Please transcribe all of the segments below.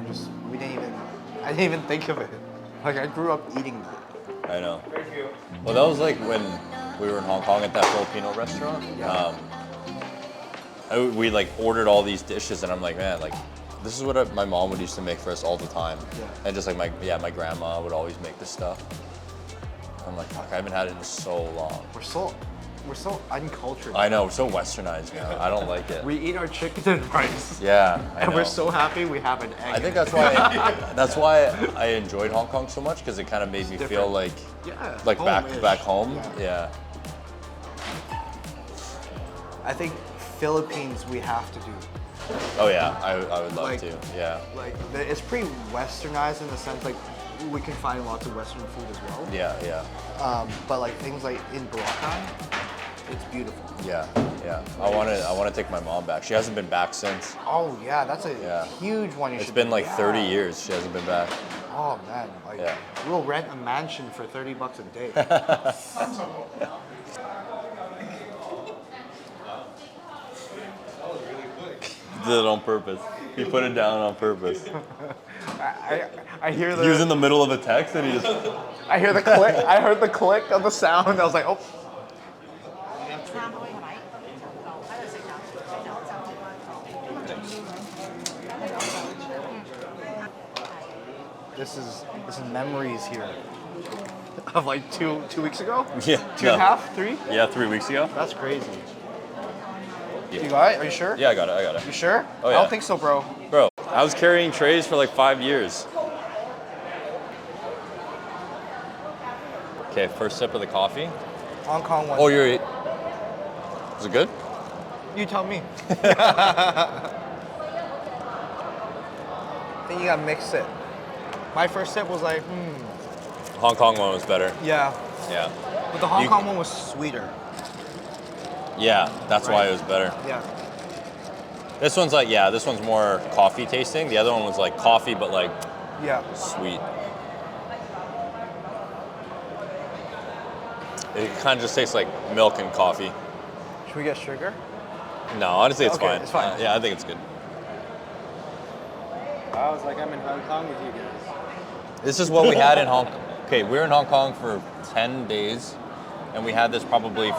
I didn't even think of it. Like I grew up eating it. I know. Thank you. Well, that was like when we were in Hong Kong at that Filipino restaurant. Yeah. We like ordered all these dishes, and I'm like, man, like this is what my mom would used to make for us all the time. Yeah. And just like my grandma would always make this stuff. I'm like, fuck, I haven't had it in so long. We're so uncultured. I know, we're so westernized now. I don't like it. We eat our chicken and rice. Yeah, I know. We're so happy we have an egg. I think that's why I enjoyed Hong Kong so much, because it kind of made me feel like back home. Yeah. I think Philippines we have to do. Oh yeah, I would love to. Yeah. Like it's pretty westernized in the sense like we can find lots of Western food as well. Yeah. But like things like in Bulacan, it's beautiful. Yeah. I want to take my mom back. She hasn't been back since. Oh yeah, that's a huge one. It's been like 30 years she hasn't been back. Oh man, we'll rent a mansion for $30 a day. He did it on purpose. He put it down on purpose. I hear He was in the middle of a text and he just... I hear the click. I heard the click of the sound. I was like, oh. This is memories here. Of like two weeks ago? Yeah. 2.5, 3? Yeah, 3 weeks ago. That's crazy. You got it? Are you sure? Yeah, I got it. You sure? Oh yeah. I don't think so, bro. Bro, I was carrying trays for like 5 years. Okay, first sip of the coffee. Hong Kong one. Oh, is it good? You tell me. I think you gotta mix it. My first sip was like, Hong Kong one was better. Yeah. Yeah. But the Hong Kong one was sweeter. Yeah, that's why it was better. Yeah. This one's more coffee tasting. The other one was like coffee, but like sweet. It kind of just tastes like milk and coffee. Should we get sugar? No, honestly, it's fine. It's fine. Yeah, I think it's good. I was like, I'm in Hong Kong with you guys. This is what we had in Hong Kong. Okay, we were in Hong Kong for 10 days, and we had this probably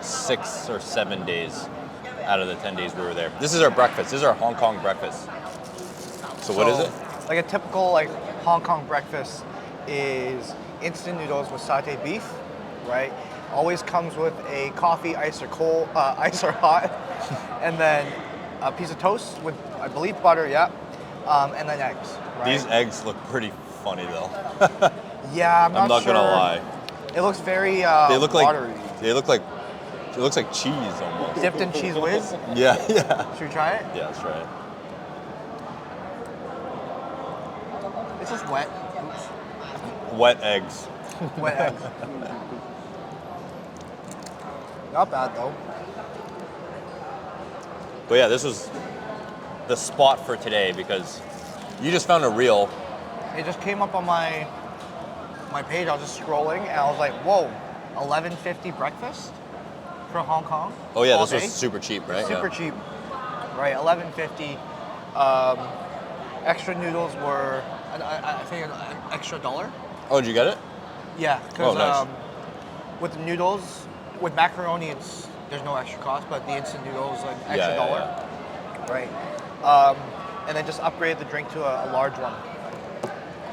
6 or 7 days out of the 10 days we were there. This is our breakfast. This is our Hong Kong breakfast. So what is it? Like a typical Hong Kong breakfast is instant noodles with sauté beef, right? Always comes with a coffee, ice or cold, ice or hot, and then a piece of toast with, I believe, butter, and then eggs. Right? These eggs look pretty funny though. Yeah, I'm not gonna lie. It looks very they look watery. It looks like cheese almost. Dipped in cheese whiz? Yeah. Should we try it? Yeah, let's try it. It's just wet. Wet eggs. Wet eggs. Not bad though. But yeah, this was the spot for today because you just found a reel. It just came up on my page. I was just scrolling and I was like, whoa, $11.50 breakfast for Hong Kong? Oh yeah, all this day? was super cheap, right? Super cheap. Right, $11.50. Extra noodles were, I think, an extra $1. Oh, did you get it? Yeah, because nice. with noodles, with macaroni, there's no extra cost, but the instant noodles like extra $1. Right. And then just upgrade the drink to a large one.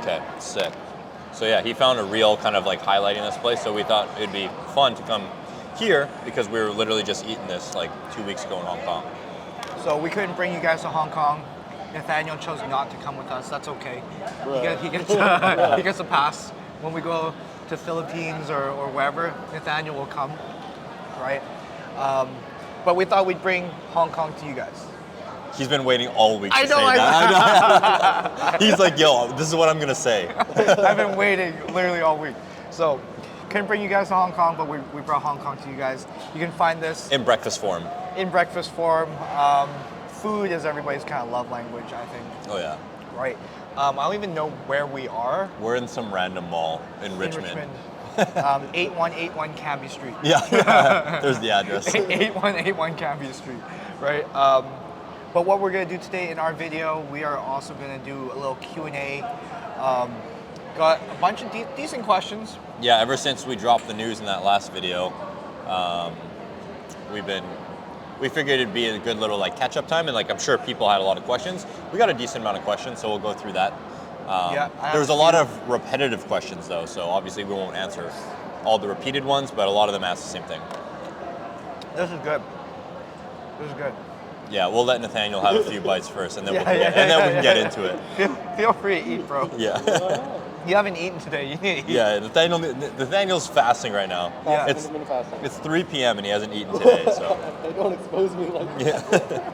Okay, sick. So yeah, he found a reel kind of like highlighting this place, so we thought it'd be fun to come here because we were literally just eating this like 2 weeks ago in Hong Kong. So we couldn't bring you guys to Hong Kong. Nathaniel chose not to come with us. That's okay. He gets a pass when we go to Philippines or wherever. Nathaniel will come, right? But we thought we'd bring Hong Kong to you guys. He's been waiting all week to say I that. He's like, yo, this is what I'm gonna say. I've been waiting literally all week. So couldn't bring you guys to Hong Kong, but we brought Hong Kong to you guys. You can find this in breakfast form. In breakfast form. Food is everybody's kind of love language, I think. Oh yeah. Right. I don't even know where we are. We're in some random mall in Richmond. 8181 Cambie Street. Yeah, there's the address. 8181 Cambie Street, right? But what we're gonna do today in our video, we are also gonna do a little Q&A. Got a bunch of decent questions. Yeah, ever since we dropped the news in that last video, we figured it'd be a good little like catch-up time, and like I'm sure people had a lot of questions. We got a decent amount of questions, so we'll go through that. There was a lot of repetitive questions though, so obviously we won't answer all the repeated ones, but a lot of them ask the same thing. This is good. This is good. Yeah, we'll let Nathaniel have a few bites first, and then we can get into it. Feel free to eat, bro. Yeah. You haven't eaten today. You need to eat. Yeah, Nathaniel's fasting right now. Yeah. It's 3 p.m. and he hasn't eaten today, so. They don't expose me like Yeah.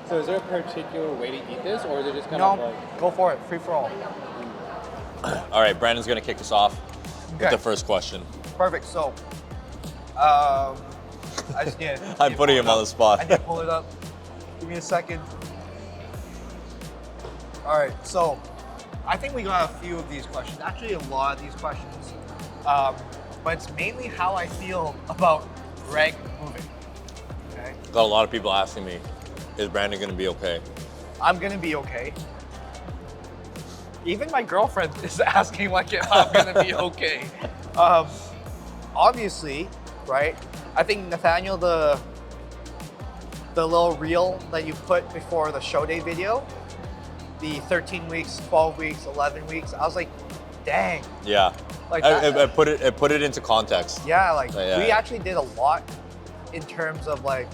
So is there a particular way to eat this, or is it just kind of No, like... go for it. Free for all. All right, Brandon's gonna kick us off with Okay. the first question. Perfect. So, I just need to I'm putting him on the spot. I need to pull it up. Give me a second. All right. So, I think we got a few of these questions. Actually, a lot of these questions. But it's mainly how I feel about Greg moving. Okay. Got a lot of people asking me, is Brandon gonna be okay? I'm gonna be okay. Even my girlfriend is asking like if I'm gonna be okay. Obviously, right? I think Nathaniel, the little reel that you put before the show day video, the 13 weeks, 12 weeks, 11 weeks, I was like, dang. Yeah. Like I put it into context. Yeah, like Yeah. we actually did a lot in terms of like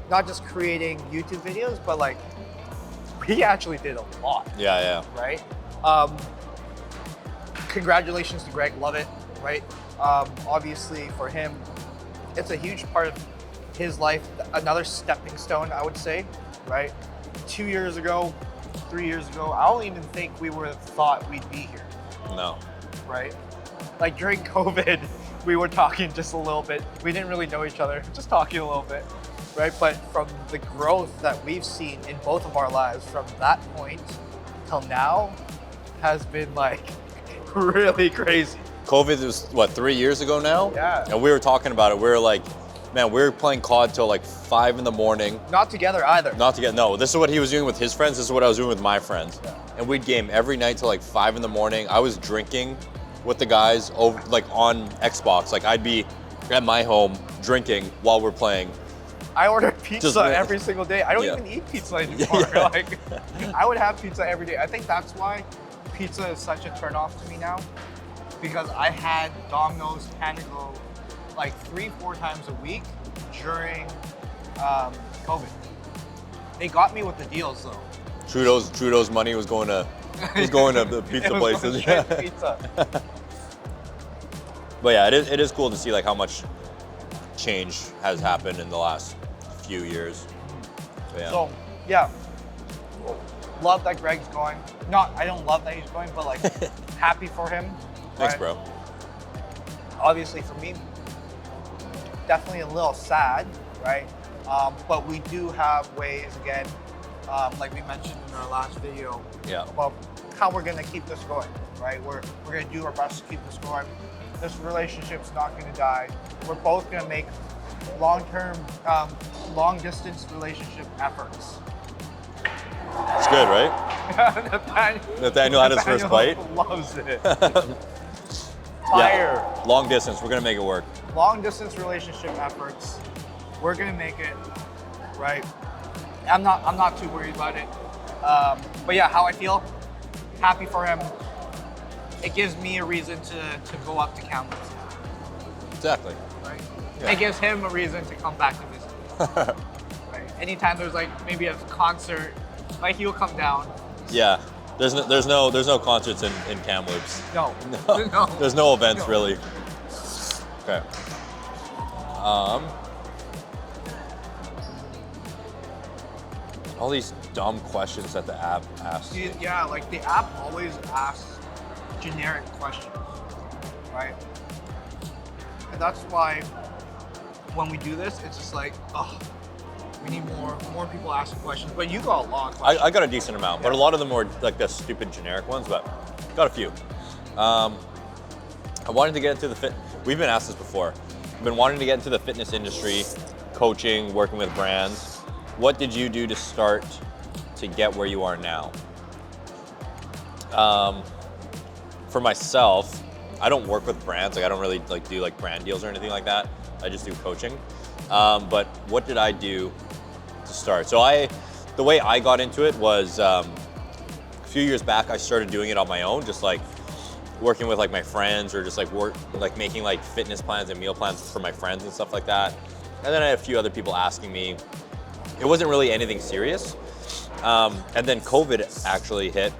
not just creating YouTube videos, but like we actually did a lot. Yeah. Right? Congratulations to Greg, love it, right? Obviously for him, it's a huge part of his life, another stepping stone, I would say, right? 2 years ago, 3 years ago, I don't even think we would have thought we'd be here, No. right? Like during COVID, we were talking just a little bit. We didn't really know each other, just talking a little bit, right? But from the growth that we've seen in both of our lives from that point till now has been like really crazy. COVID was what, 3 years ago now? Yeah. And we were talking about it. We were like, man, we were playing COD till like 5 in the morning. Not together either. Not to get, no, this is what he was doing with his friends. This is what I was doing with my friends. Yeah. And we'd game every night till like 5 in the morning. I was drinking with the guys over, like on Xbox. Like I'd be at my home drinking while we're playing. I order pizza Just- every single day. I don't Yeah. even eat pizza anymore. Yeah. Like, I would have pizza every day. I think that's why pizza is such a turnoff to me now, because I had Domino's Panago like 3-4 times a week during COVID. They got me with the deals though. Trudeau's money was going to the pizza It was places. going straight to pizza. But yeah, it is cool to see like how much change has happened in the last few years. So, yeah. So yeah, love that Greg's going. I don't love that he's going, but like happy for him. Thanks, right? bro. Obviously for me, definitely a little sad, right? But we do have ways, again, like we mentioned in our last video, Yeah. about how we're gonna keep this going, right? We're gonna do our best to keep this going. This relationship's not gonna die. We're both gonna make long-term, long-distance relationship efforts. It's good, right? Nathaniel had his first bite. Loves it. Fire. Yeah. Long distance, we're gonna make it work. Long-distance relationship efforts. We're gonna make it, right? I'm not too worried about it. But yeah, how I feel, happy for him. It gives me a reason to go up to Kamloops, Exactly. right? Yeah. It gives him a reason to come back to visit. Right? Anytime there's like maybe a concert, like he'll come down. Yeah. There's no concerts in Kamloops. No. There's no events No. really. Okay. All these dumb questions that the app asks. Yeah, like the app always asks generic questions, right? And that's why when we do this, it's just like, oh, we need more people asking questions. But you got a lot of questions. I got a decent amount, but a lot of them were like the stupid generic ones, but got a few. I wanted to get into we've been asked this before. I've been wanting to get into the fitness industry, coaching, working with brands. what did you do to start to get where you are now? For myself, I don't work with brands. Like I don't really like do like brand deals or anything like that. I just do coaching. But what did I do to start? So the way I got into it was a few years back. I started doing it on my own, just like working with like my friends, or just like making like fitness plans and meal plans for my friends and stuff like that. And then I had a few other people asking me. It wasn't really anything serious. And then COVID actually hit.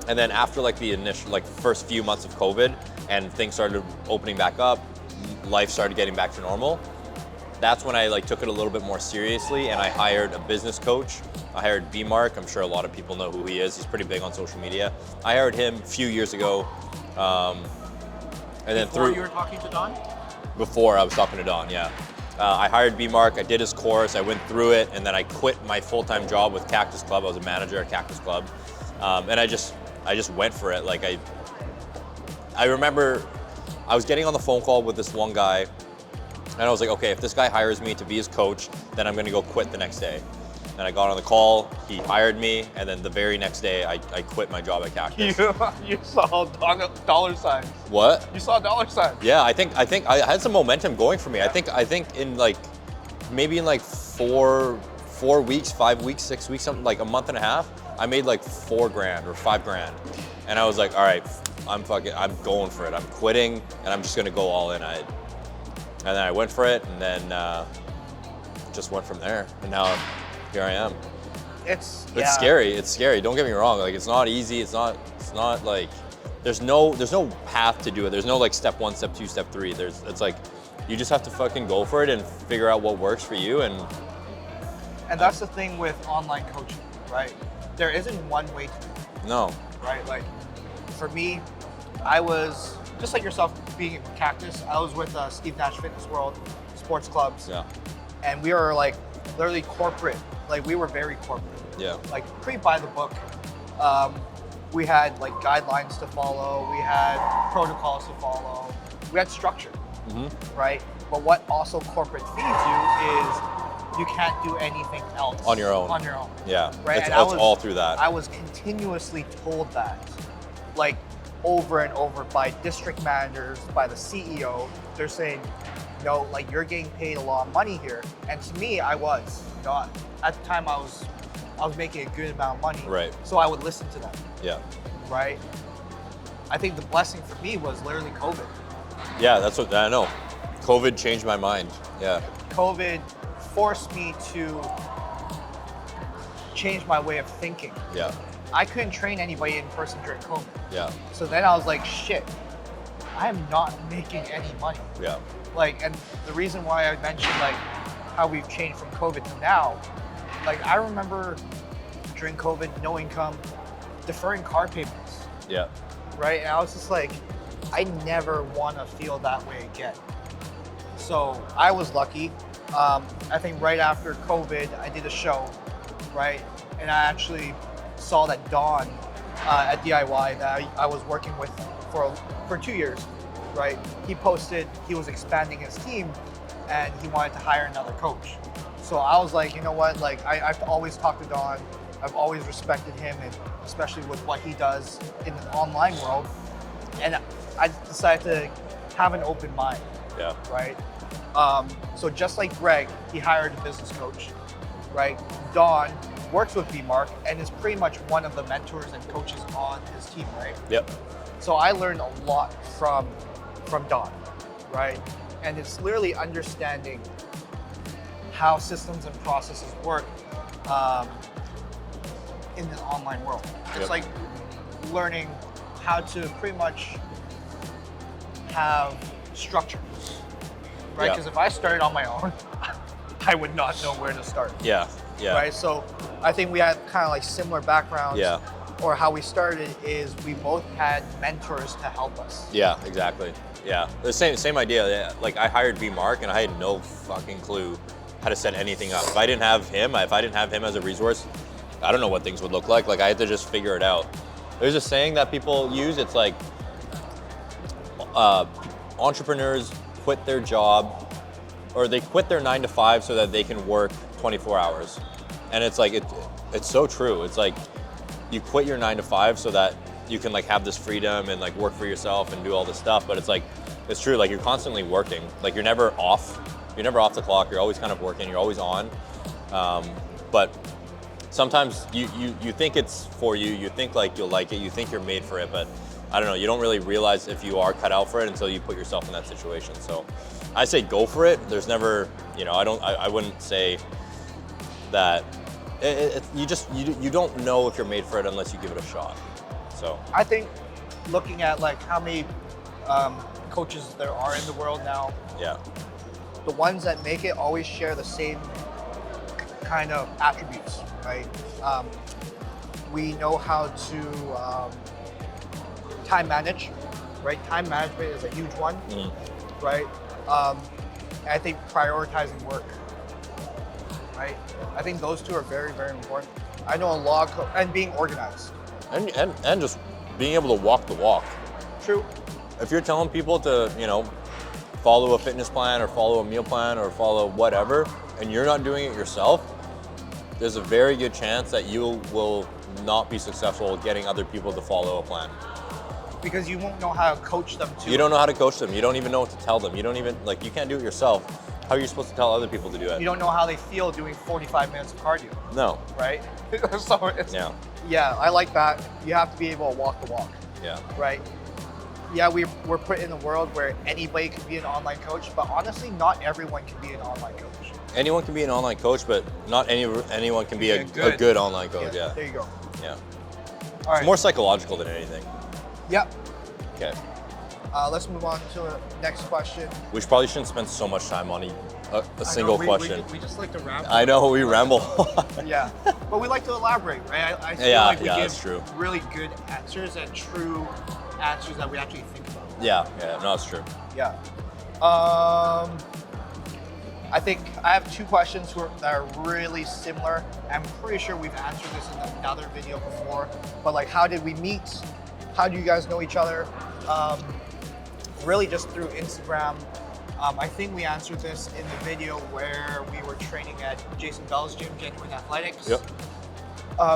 And then after like the initial, like first few months of COVID and things started opening back up, life started getting back to normal. That's when I like took it a little bit more seriously, and I hired a business coach. I hired B-Mark. I'm sure a lot of people know who he is. He's pretty big on social media. I hired him a few years ago. And then Before you were talking to Don? Before I was talking to Don, yeah. I hired B-Mark, I did his course, I went through it, and then I quit my full-time job with Cactus Club. I was a manager at Cactus Club. And I just went for it. Like I remember I was getting on the phone call with this one guy, and I was like, okay, if this guy hires me to be his coach, then I'm gonna go quit the next day. And I got on the call, he hired me, and then the very next day, I quit my job at Cactus. You saw dollar signs. What? You saw dollar signs. Yeah, I think I had some momentum going for me. I think in like, maybe in like 4 weeks, 5 weeks, 6 weeks, something like a month and a half, I made like $4 grand or $5 grand. And I was like, all right, I'm going for it. I'm quitting, and I'm just gonna go all in. And then I went for it, and then just went from there. And now here I am. It's scary. It's scary. Don't get me wrong. Like it's not easy. It's not like there's no path to do it. There's no like step 1, step 2, step 3. It's like you just have to fucking go for it and figure out what works for you. And that's the thing with online coaching, right? There isn't one way to do it. No. Right? Like for me, I was just like yourself being in Cactus. I was with Steve Nash Fitness World sports clubs. Yeah. And we were like literally corporate. Like we were very corporate. Yeah. Like pretty by the book. We had like guidelines to follow. We had protocols to follow. We had structure, right? But what also corporate feeds you is you can't do anything else on your own. Yeah. Right. It's all through that. I was continuously told that, like over and over by district managers, by the CEO. They're saying, no, like you're getting paid a lot of money here. And to me, I was. You know, at the time I was making a good amount of money. Right. So I would listen to them. Yeah. Right. I think the blessing for me was literally COVID. Yeah, that's what I know. COVID changed my mind. Yeah. COVID forced me to change my way of thinking. Yeah. I couldn't train anybody in person during COVID. Yeah. So then I was like, shit, I am not making any money. Yeah. Like, and the reason why I mentioned like how we've changed from COVID to now, like I remember during COVID, no income, deferring car payments. Yeah. Right? And I was just like, I never want to feel that way again. So I was lucky. I think right after COVID, I did a show, right? And I actually saw that Don at DIY that I was working with for 2 years, right? He posted he was expanding his team and he wanted to hire another coach. So I was like, you know what? Like I've always talked to Don. I've always respected him, and especially with what he does in the online world. And I decided to have an open mind. Yeah. Right. So just like Greg, he hired a business coach, right? Don works with B-Mark and is pretty much one of the mentors and coaches on his team, right? Yep. So I learned a lot from Don, right? And it's literally understanding how systems and processes work in the online world. It's like learning how to pretty much have structure, right? Because if I started on my own, I would not know where to start. Yeah, yeah. Right, so I think we had kind of like similar backgrounds. Yeah. Or how we started is we both had mentors to help us. Yeah, exactly. Yeah, the same idea. Yeah. Like I hired B-Mark and I had no fucking clue how to set anything up. If I didn't have him as a resource, I don't know what things would look like. Like I had to just figure it out. There's a saying that people use. It's like entrepreneurs quit their job, or they quit their 9 to 5 so that they can work 24 hours. And it's like, it's so true. It's like you quit your 9 to 5 so that you can like have this freedom and like work for yourself and do all this stuff. But it's like, it's true. Like you're constantly working. Like you're never off. You're never off the clock. You're always kind of working. You're always on. But sometimes you think it's for you. You think like you'll like it. You think you're made for it. But I don't know. You don't really realize if you are cut out for it until you put yourself in that situation. So I say go for it. There's never, you know, I wouldn't say that you don't know if you're made for it unless you give it a shot. So I think looking at like how many coaches there are in the world now, yeah, the ones that make it always share the same kind of attributes, right? We know how to time manage, right? Time management is a huge one, right? And I think prioritizing work, right? I think those two are very, very important. I know a lot of and being organized. and just being able to walk the walk. True. If you're telling people to, you know, follow a fitness plan or follow a meal plan or follow whatever, and you're not doing it yourself, there's a very good chance that you will not be successful getting other people to follow a plan. Because you won't know how to coach them too. You don't know how to coach them. You don't even know what to tell them. You don't even, like, you can't do it yourself. How are you supposed to tell other people to do it? You don't know how they feel doing 45 minutes of cardio, No. right? So it's, Yeah. yeah, I like that. You have to be able to walk the walk, Yeah. right? Yeah, we're put in a world where anybody can be an online coach, but honestly, not everyone can be an online coach. Anyone can be an online coach, but not anyone can be a good online coach. Yeah. There you go. Yeah. All right. It's more psychological than anything. Yep. Okay. Let's move on to the next question. We probably shouldn't spend so much time on a single question. We just like to ramble. I know we ramble. Yeah, but we like to elaborate, right? I feel Yeah, like we yeah, give that's true. really good answers and true answers that we actually think about. Yeah, no, it's true. Yeah. I think I have two questions that are really similar. I'm pretty sure we've answered this in another video before, but like, how did we meet? How do you guys know each other? Really just through Instagram. I think we answered this in the video where we were training at Jason Bell's gym, Genuine Athletics. Yep.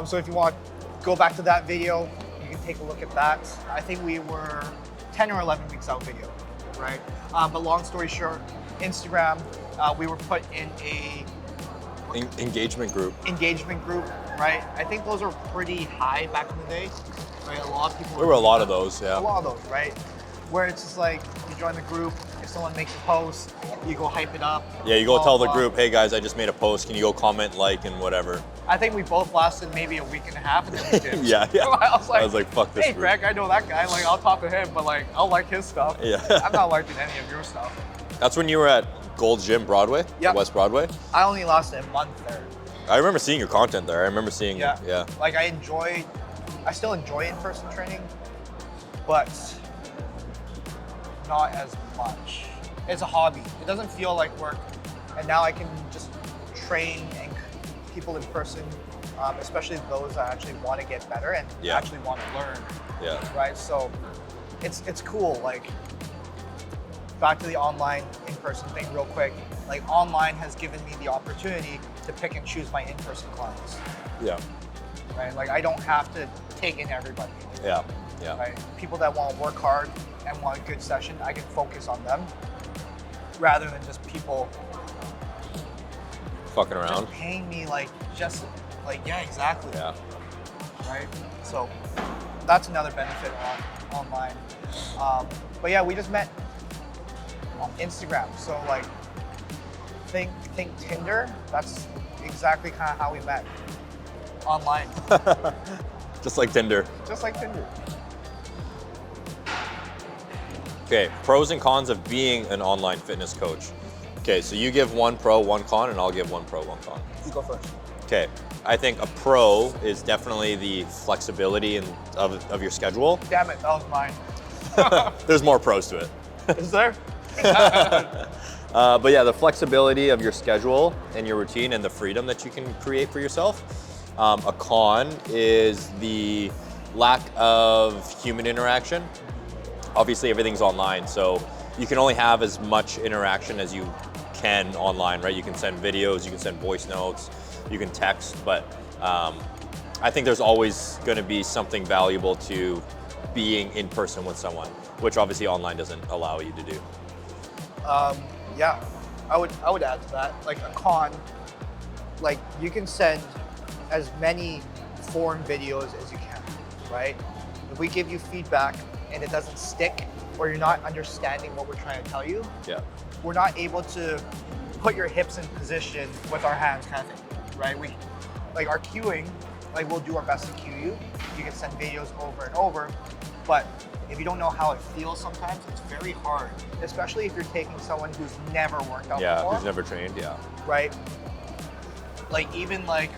So if you want to go back to that video, you can take a look at that. I think we were 10 or 11 weeks out video, right? But long story short, Instagram, we were put in a Engagement group. Right? I think those are pretty high back in the day, right? A lot of people. There were a lot of those, yeah. A lot of those, right? Where it's just like you join the group, if someone makes a post, you go hype it up. Yeah, you go blah, tell the blah. group, hey guys, I just made a post. Can you go comment, like, and whatever? I think we both lasted maybe a week and a half, and then we did. Yeah. I was like, fuck this hey, group. Greg, I know that guy. Like, I'll talk to him, but like, I'll like his stuff. Yeah. I'm not liking any of your stuff. That's when you were at Gold's Gym, Broadway? Yep. West Broadway? I only lasted a month there. I remember seeing your content there. I remember seeing, yeah. Like, I still enjoy in-person training, but not as much. It's a hobby. It doesn't feel like work. And now I can just train people in person, especially those that actually want to get better and actually want to learn. Yeah. Right? So it's cool. Like, back to the online in-person thing real quick. Like, online has given me the opportunity to pick and choose my in-person clients. Yeah. Right? Like, I don't have to take in everybody. Yeah. Yeah. Right? People that want to work hard and want a good session, I can focus on them rather than just people Fucking around. just paying me yeah, exactly. Yeah. Right? So that's another benefit online. But yeah, we just met on Instagram. So like, think Tinder. That's exactly kind of how we met online. Just like Tinder. Just like Tinder. Okay, pros and cons of being an online fitness coach. Okay, so you give one pro, one con, and I'll give one pro, one con. You go first. Okay, I think a pro is definitely the flexibility of your schedule. Damn it, that was mine. There's more pros to it. Is there? But yeah, the flexibility of your schedule and your routine and the freedom that you can create for yourself. A con is the lack of human interaction. Obviously, everything's online, so you can only have as much interaction as you can online, right? You can send videos, you can send voice notes, you can text, but I think there's always going to be something valuable to being in person with someone, which obviously online doesn't allow you to do. Yeah, I would add to that. Like a con, like you can send as many foreign videos as you can, right? If we give you feedback and it doesn't stick, or you're not understanding what we're trying to tell you, Yeah. we're not able to put your hips in position with our hands, kind of thing, right? We, like our cueing, like we'll do our best to cue you. You can send videos over and over, but if you don't know how it feels sometimes, it's very hard, especially if you're taking someone who's never worked out Yeah, before, who's never trained, yeah. right? Like even like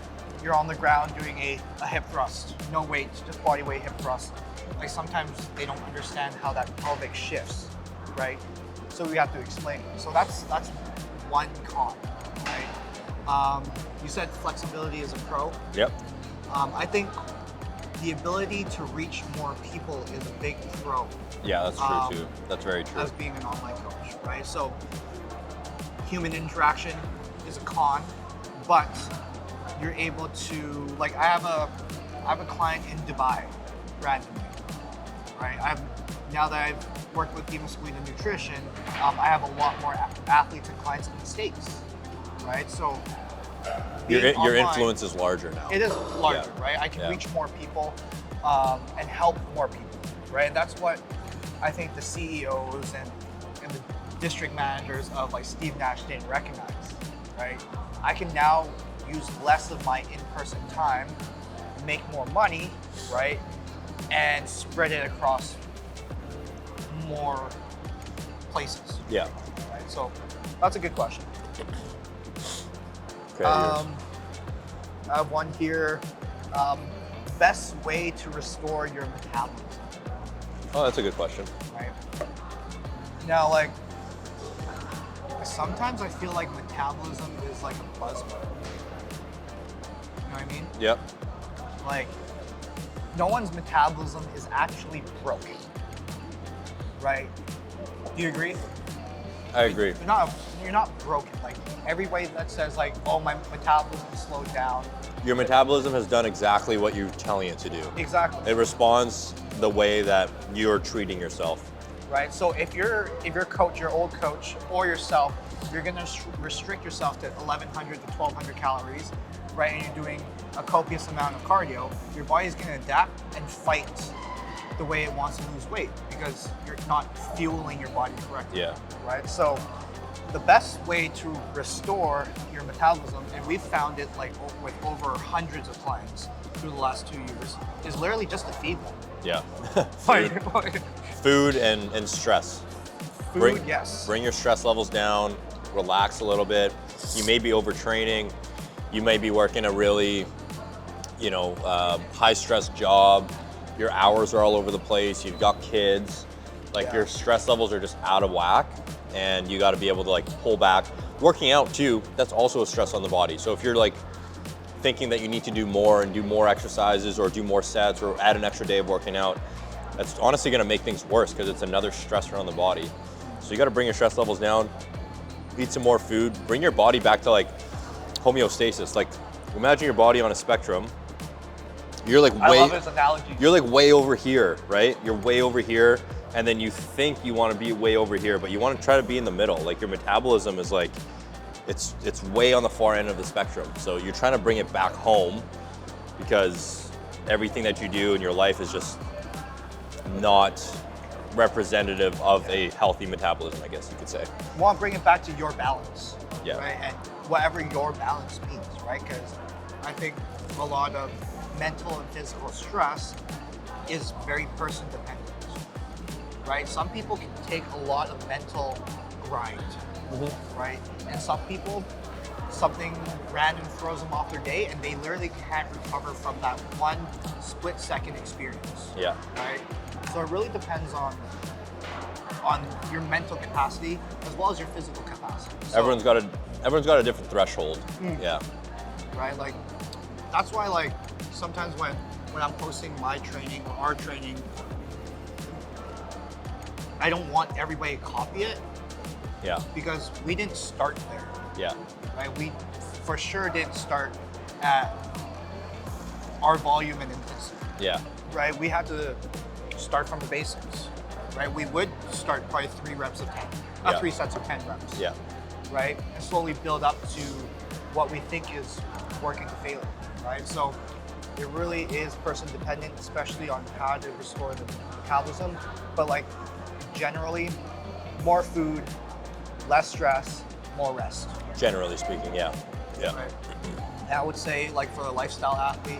you're on the ground doing a hip thrust, no weight, just body weight hip thrust. Like sometimes they don't understand how that pelvic shifts, right? So we have to explain it. So that's one con, right? You said flexibility is a pro. Yep. I think the ability to reach more people is a big pro. Yeah, that's true too. That's very true. As being an online coach, right? So human interaction is a con, but you're able to, like I have a client in Dubai randomly, right? Now that I've worked with Demon Squeeze and Nutrition, I have a lot more athletes and clients in the States, right? So Your online, influence is larger now. it is larger, Yeah. right? I can Yeah. reach more people and help more people, right? And that's what I think the CEOs and the district managers of like Steve Nash didn't recognize, right? I can now use less of my in-person time, make more money, right? And spread it across more places, Yeah. right? So that's a good question. Okay. yours. I have one here. Best way to restore your metabolism, Oh, that's a good question. right? Now, like, sometimes I feel like metabolism is like a buzzword. You know what I mean? Yep. Like, no one's metabolism is actually broken, right? Do you agree? I agree. You're not broken. Like everybody that says like, oh, my metabolism slowed down. Your metabolism has done exactly what you're telling it to do. Exactly. It responds the way that you're treating yourself. Right. So if your coach, your old coach, or yourself, you're gonna restrict yourself to 1,100 to 1,200 calories, right? And you're doing a copious amount of cardio. Your body's gonna adapt and fight the way it wants to lose weight because you're not fueling your body correctly. Yeah. Right. So the best way to restore your metabolism, and we've found it like with over hundreds of clients through the last 2 years, is literally just to feed them. Yeah. Like, Food and stress. food, yes. Bring your stress levels down, relax a little bit. You may be overtraining. You may be working a really, high stress job. Your hours are all over the place. You've got kids. Like Yeah. your stress levels are just out of whack and you got to be able to like pull back. Working out too, that's also a stress on the body. So if you're like thinking that you need to do more and do more exercises or do more sets or add an extra day of working out, that's honestly going to make things worse because it's another stressor on the body. So you got to bring your stress levels down, eat some more food, bring your body back to like homeostasis. Like imagine your body on a spectrum. You're like I love this analogy. you're like way over here, right? You're way over here, and then you think you want to be way over here, but you want to try to be in the middle. Like your metabolism is like, it's way on the far end of the spectrum. So you're trying to bring it back home because everything that you do in your life is just not representative of a healthy metabolism, I guess you could say. You want to bring it back to your balance, Yeah. right? And whatever your balance means, right? Because I think a lot of mental and physical stress is very person dependent, right? Some people can take a lot of mental grind, right? And some people, something random throws them off their day and they literally can't recover from that one split second experience, Yeah. right? So it really depends on your mental capacity as well as your physical capacity. So, Everyone's got a different threshold. Yeah. right? Like that's why like sometimes when I'm posting my training or our training, I don't want everybody to copy it. Yeah. Because we didn't start there, Yeah. right? We for sure didn't start at our volume and intensity, Yeah. right? We had to start from the basics, right? We would start probably 3 reps of 10, Yeah. 3 sets of 10 reps, Yeah. right? And slowly build up to what we think is working to failure, right? So it really is person dependent, especially on how to restore the metabolism. But like generally, more food, less stress, more rest. Generally speaking, yeah. Yeah. Right. And I would say like for a lifestyle athlete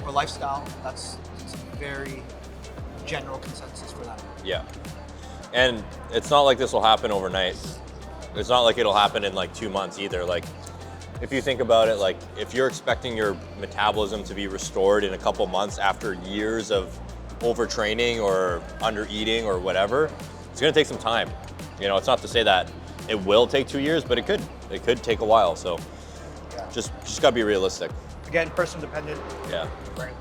or lifestyle, it's a very general consensus for that. Yeah. And it's not like this will happen overnight. It's not like it'll happen in like 2 months either. Like if you think about it, like if you're expecting your metabolism to be restored in a couple months after years of overtraining or under eating or whatever, it's gonna take some time. You know, it's not to say that it will take 2 years, but it could take a while. So Yeah. just gotta be realistic. Again, person dependent. Yeah. Right.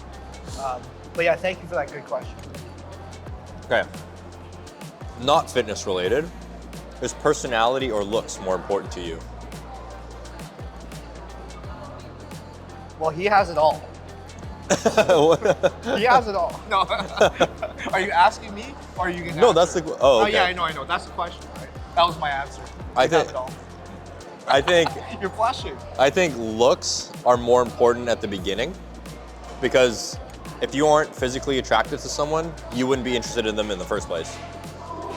But yeah, thank you for that good question. Okay. Not fitness related. Is personality or looks more important to you? Well, he has it all. He has it all. No. Are you asking me or are you gonna No, answer? that's the. Oh, okay. Yeah, I know. That's the question, right? That was my answer. I You have think- it all. I think You're flushing. I think looks are more important at the beginning, because if you aren't physically attracted to someone, you wouldn't be interested in them in the first place.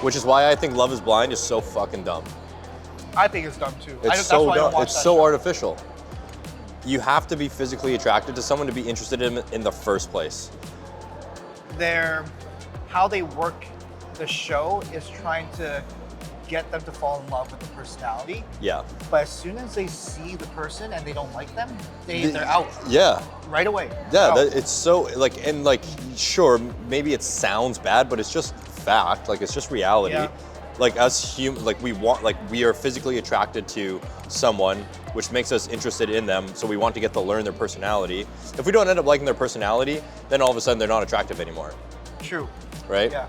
Which is why I think Love is Blind is so fucking dumb. I think it's dumb too. It's that's so why I don't dumb. watch It's that so show. artificial. You have to be physically attracted to someone to be interested in them in the first place. How they work the show is trying to get them to fall in love with the personality. Yeah. But as soon as they see the person and they don't like them, they're out Yeah. right away. Yeah, Out. it's so like sure, maybe it sounds bad, but it's just fact. Like it's just reality. Yeah. Like us we are physically attracted to someone, which makes us interested in them. So we want to get to learn their personality. If we don't end up liking their personality, then all of a sudden they're not attractive anymore, True. right? Yeah.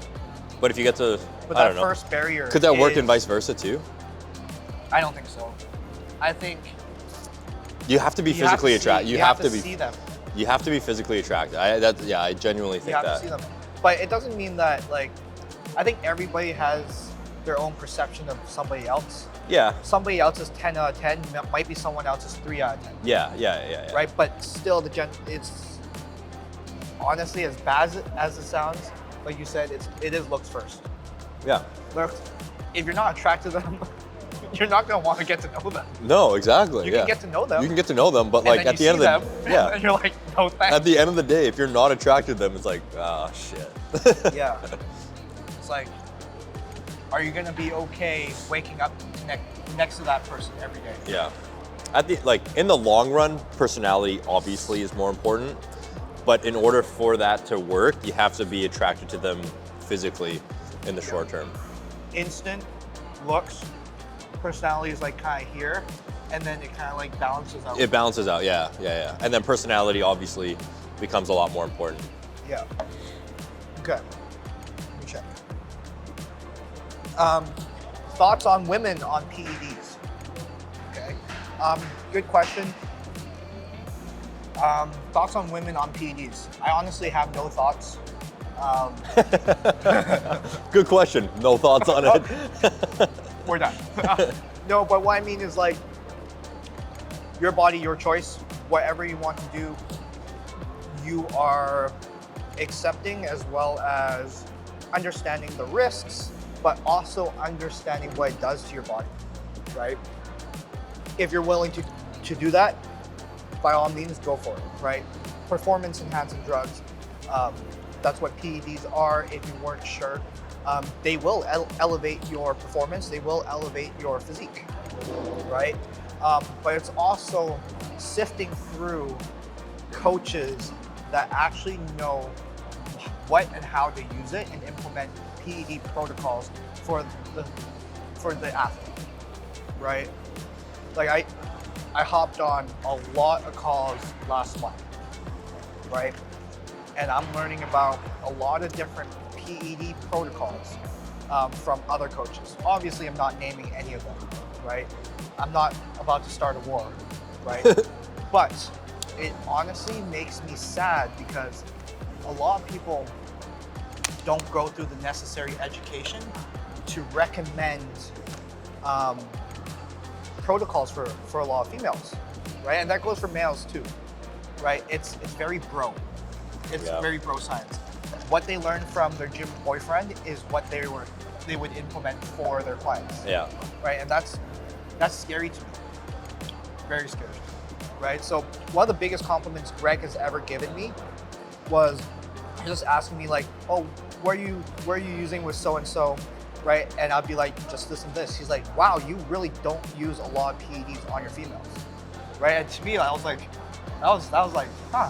But if you get to, But I that don't know, first barrier. could that work is- in vice versa too? I don't think so. I think You have to be you have physically to see- attracted. You have to see them. You have to be physically attracted. I genuinely You think have that. to see them. But it doesn't mean that like I think everybody has their own perception of somebody else. Yeah. Somebody else's 10 out of 10 might be someone else's 3 out of 10. Yeah. Right? But still, it's honestly as bad as it sounds. Like you said, it is looks first. Yeah. Looks. If you're not attracted to them, you're not gonna want to get to know them. No, exactly. You yeah. can get to know them. You can get to know them, but and like then at you the end of see the them, yeah, and you're like, no thanks. at the end of the day, if you're not attracted to them, it's like, ah, shit. Yeah. It's like, are you gonna be okay waking up next to that person every day? Yeah. In the long run, personality obviously is more important, but in order for that to work, you have to be attracted to them physically in the short term. Instant looks, personality is like kind of here, and then it kind of like balances out. It balances out, yeah. And then personality obviously becomes a lot more important. Yeah. Okay. Let me check. Thoughts on women on PEDs? Okay. Good question. Thoughts on women on PEDs? I honestly have no thoughts. Good question. No thoughts on it. We're done. No, but what I mean is like, your body, your choice. Whatever you want to do, you are accepting as well as understanding the risks, but also understanding what it does to your body, right? If you're willing to do that, by all means, go for it, right? Performance enhancing drugs, that's what PEDs are if you weren't sure. They will elevate your performance, they will elevate your physique, right? But it's also sifting through coaches that actually know what and how to use it and implement PED protocols for the athlete, right? Like I hopped on a lot of calls last month, right? And I'm learning about a lot of different PED protocols from other coaches. Obviously, I'm not naming any of them, right? I'm not about to start a war, right? But it honestly makes me sad because a lot of people don't go through the necessary education to recommend protocols for a lot of females, right? And that goes for males too, right? It's very bro. It's very bro science. What they learn from their gym boyfriend is what they would implement for their clients. Yeah. Right, and that's scary to me. Very scary, right? So one of the biggest compliments Greg has ever given me was just asking me like, "Oh, where are you using with so and so?" Right, and I'd be like, "Just this and this." He's like, "Wow, you really don't use a lot of PEDs on your females," right? And to me, I was like, that was like, huh.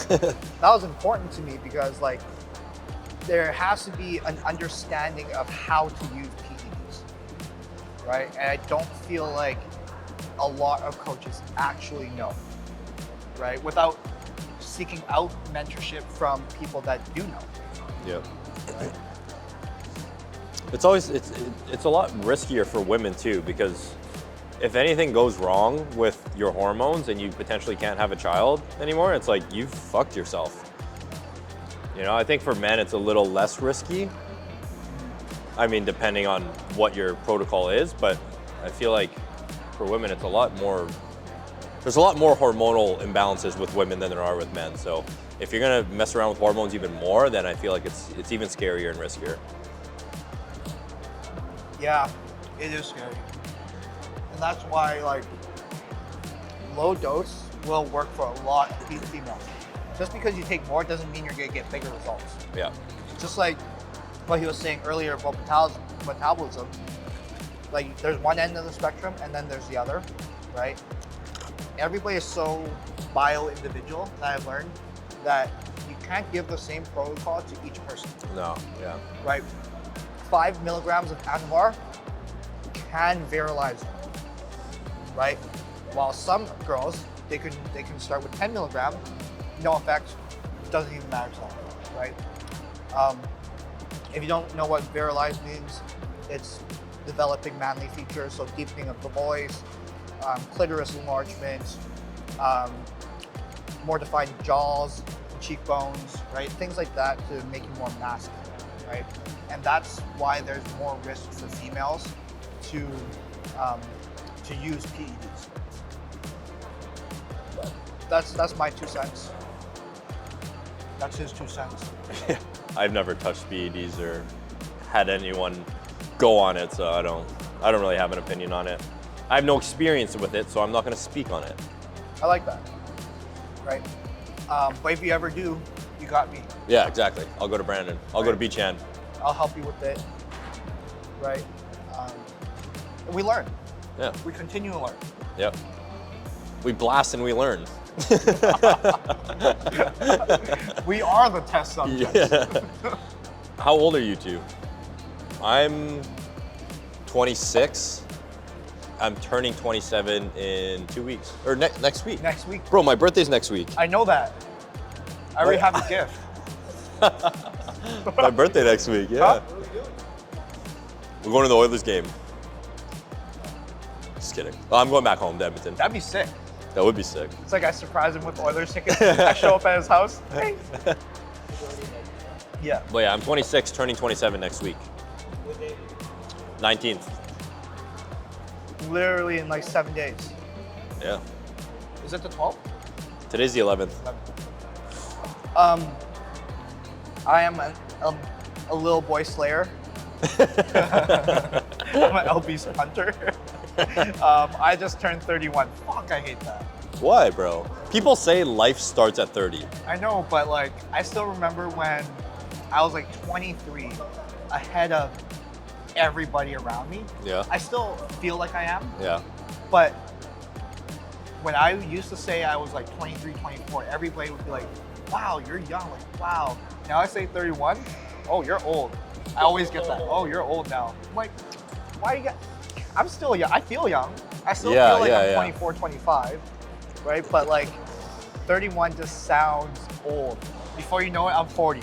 That was important to me because like there has to be an understanding of how to use PEDs, right? And I don't feel like a lot of coaches actually know, right? Without seeking out mentorship from people that do know. Yeah. Right? It's a lot riskier for women too, because if anything goes wrong with your hormones and you potentially can't have a child anymore, it's like you've fucked yourself. You know, I think for men it's a little less risky. I mean, depending on what your protocol is, but I feel like for women it's a lot more, there's a lot more hormonal imbalances with women than there are with men. So if you're gonna mess around with hormones even more, then I feel like it's even scarier and riskier. Yeah, it is scary. And that's why like low dose will work for a lot of females. Just because you take more doesn't mean you're gonna get bigger results. Yeah. Just like what he was saying earlier about metabolism, like there's one end of the spectrum and then there's the other, right? Everybody is so bio-individual that I've learned that you can't give the same protocol to each person. No, yeah. Right? 5 milligrams of Anavar can virilize them, right? While some girls, they can start with 10 milligrams, no effect, doesn't even matter to them, right? If you don't know what virilize means, it's developing manly features, so deepening of the voice, clitoris enlargement, more defined jaws, cheekbones, right? Things like that to make you more masculine, right? And that's why there's more risk for females to use PEDs. But that's my 2 cents. That's his 2 cents. I've never touched PEDs or had anyone go on it, so I don't really have an opinion on it. I have no experience with it, so I'm not going to speak on it. I like that, right? But if you ever do, you got me. Yeah, exactly. I'll go to Brandon. I'll go to BChan. I'll help you with it, right? And we learn. Yeah. We continue to learn. Yep. We blast and we learn. We are the test subjects. Yeah. How old are you two? I'm 26. I'm turning 27 in 2 weeks, or next week. Next week. Bro, my birthday's next week. I know that. I already have a gift. My birthday next week, yeah. Huh? We're going to the Oilers game. Just kidding. Oh, I'm going back home to Edmonton. That'd be sick. That would be sick. It's like I surprise him with Oilers tickets. I show up at his house. Hey. Yeah. But yeah, I'm 26, turning 27 next week. 19th. Literally in like 7 days. Yeah. Is it the 12th? Today's the 11th. I am a little boy slayer. I'm an LB's hunter. I just turned 31. Fuck, I hate that. Why, bro? People say life starts at 30. I know, but like, I still remember when I was like 23, ahead of everybody around me. Yeah. I still feel like I am, Yeah. but when I used to say I was like 23, 24, everybody would be like, wow, you're young. Like, wow. Now I say 31, oh, you're old. I always get that. Oh, you're old now. I'm like, why you got? I'm still young. I feel young. I still feel like I'm 24, 25, right? But like 31 just sounds old. Before you know it, I'm 40.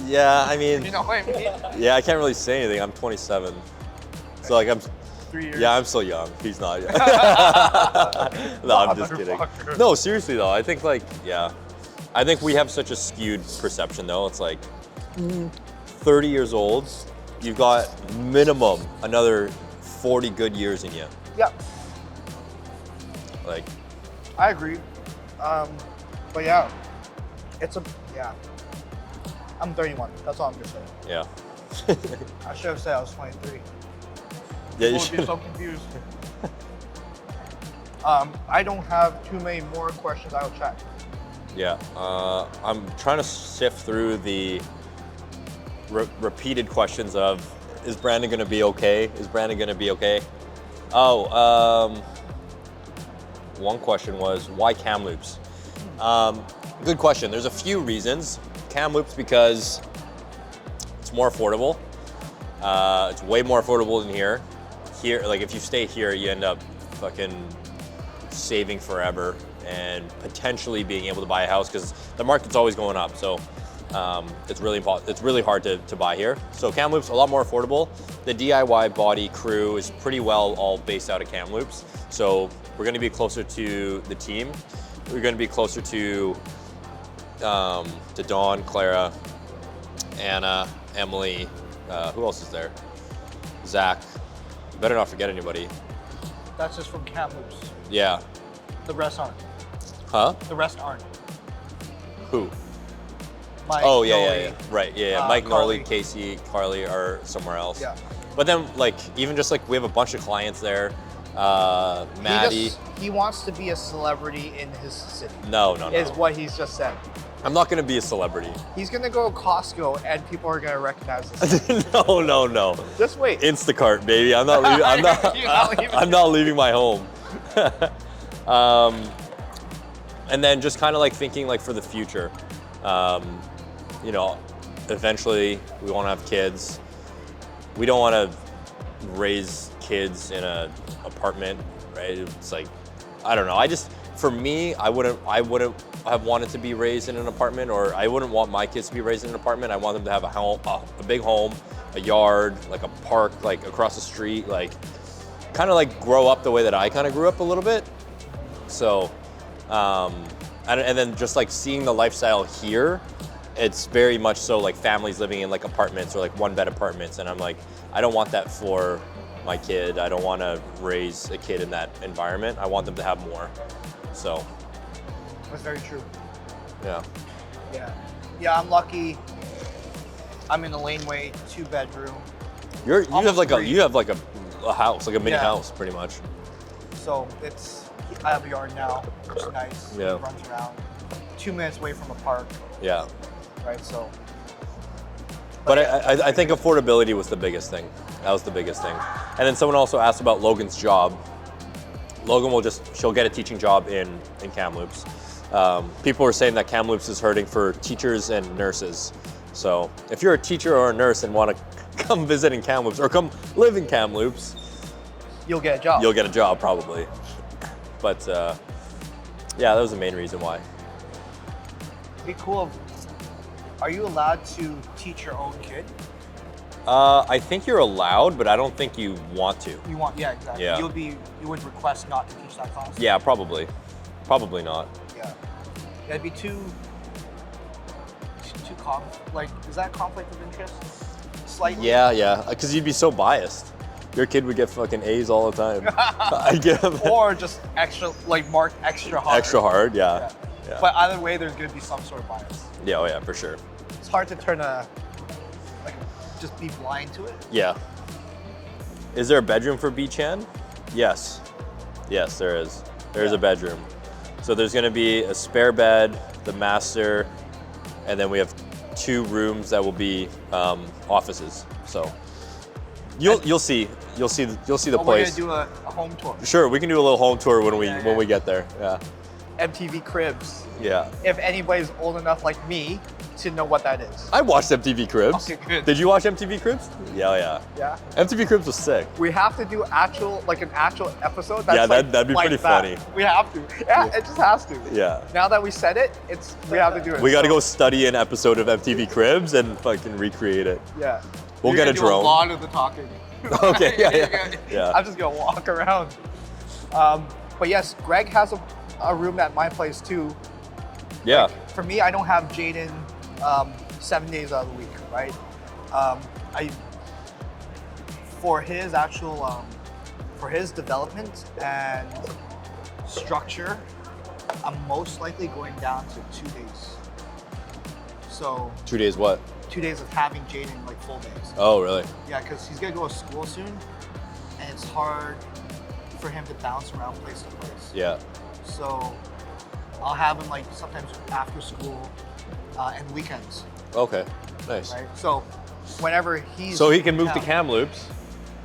Yeah, I mean, You know what I mean? yeah, I can't really say anything. I'm 27. So like I'm 3 years. Yeah, I'm still young. He's not young. No, I'm just kidding. Motherfucker. No, seriously though, I think like, yeah. I think we have such a skewed perception though. It's like 30 years old, you've got minimum another 40 good years in you. Yeah, Like, I agree. But yeah, yeah. I'm 31. That's all I'm gonna say. yeah. I should have said I was 23. Yeah, you People would be should. so confused. I don't have too many more questions. I'll check. Yeah, I'm trying to sift through the repeated questions of, is Brandon gonna be okay? Is Brandon gonna be okay? Oh, one question was, why Kamloops? Good question. There's a few reasons. Kamloops because it's more affordable. It's way more affordable than here. Here, like if you stay here, you end up fucking saving forever and potentially being able to buy a house because the market's always going up. So it's really hard to buy here. So Kamloops, a lot more affordable. The DIY body crew is pretty well all based out of Kamloops. So we're going to be closer to the team. We're going to be closer to Dawn, Clara, Anna, Emily. Who else is there? Zach. Better not forget anybody. That's just from Kamloops. Yeah. The rest aren't. Huh? The rest aren't. Who? Mike, Oh, yeah, Noe, yeah. Right, yeah. Mike, Carly. Nolly, Casey, Carly are somewhere else. Yeah. But then, like, even just like we have a bunch of clients there. Maddie. He wants to be a celebrity in his city. No. Is what he's just said. I'm not gonna be a celebrity. He's gonna go to Costco and people are gonna recognize this. No. Just wait. Instacart, baby. I'm not leaving. I'm not. You're not leaving. I'm not leaving my home. And then just kind of like thinking like for the future. You know, eventually we want to have kids. We don't want to raise kids in an apartment, right? It's like, I don't know. For me, I wouldn't have wanted to be raised in an apartment, or I wouldn't want my kids to be raised in an apartment. I want them to have a home, a big home, a yard, like a park, like across the street, like kind of like grow up the way that I kind of grew up a little bit. So, and then just like seeing the lifestyle here, it's very much so like families living in like apartments or like one bed apartments. And I'm like, I don't want that for my kid. I don't want to raise a kid in that environment. I want them to have more. So, That's very true. yeah. Yeah, I'm lucky. I'm in the laneway, 2-bedroom. You have like three. a house, like a mini Yeah. house pretty much. So I have a yard now, which is nice. Yeah. It runs around. 2 minutes away from a park, Yeah. right? So. But I think affordability was the biggest thing. That was the biggest thing. And then someone also asked about Logan's job. Logan she'll get a teaching job in Kamloops. People were saying that Kamloops is hurting for teachers and nurses. So if you're a teacher or a nurse and want to come visit in Kamloops or come live in Kamloops, You'll get a job. you'll get a job probably. But yeah, that was the main reason why. Be cool. Are you allowed to teach your own kid? I think you're allowed, but I don't think you want to. You want? Yeah, exactly. Yeah. You would request not to teach that class. Yeah, probably. Probably not. Yeah. That'd be too like, is that conflict of interest? Slightly. Yeah, because you'd be so biased. Your kid would get fucking A's all the time. I get Or just extra, like marked extra hard. extra hard, yeah. But either way, there's gonna be some sort of bias. Yeah, oh yeah, for sure. It's hard to just be blind to it. Yeah. Is there a bedroom for BChan? Yes. Yes, there is. There's a bedroom. So there's gonna be a spare bed, the master, and then we have 2 rooms that will be offices. So you'll see the We're place. gonna do a home tour. Sure, we can do a little home tour when we Yeah. when we get there. Yeah. MTV Cribs. Yeah. If anybody's old enough like me to know what that is. I watched MTV Cribs. Okay, good. Did you watch MTV Cribs? Yeah. Yeah. MTV Cribs was sick. We have to do an actual episode. That's Yeah, like, that'd be like pretty that. funny. We have to. Yeah, it just has to. Yeah. Now that we said it, we have to do it. We got to So, go study an episode of MTV Cribs and fucking recreate it. Yeah. We'll You're get a gonna do drone. a lot of the talking. Okay, yeah. I'm just gonna walk around. But yes, Greg has a room at my place too. Yeah. For me, I don't have Jaden 7 days out of the week, right? For his development and structure, I'm most likely going down to 2 days. So 2 days what? 2 days of having Jaden like full days. Oh, really? Yeah, because he's gonna go to school soon, and it's hard for him to bounce around place to place. Yeah. So I'll have him like sometimes after school and weekends, Okay. Nice. right? So whenever he's So he can move to town Kamloops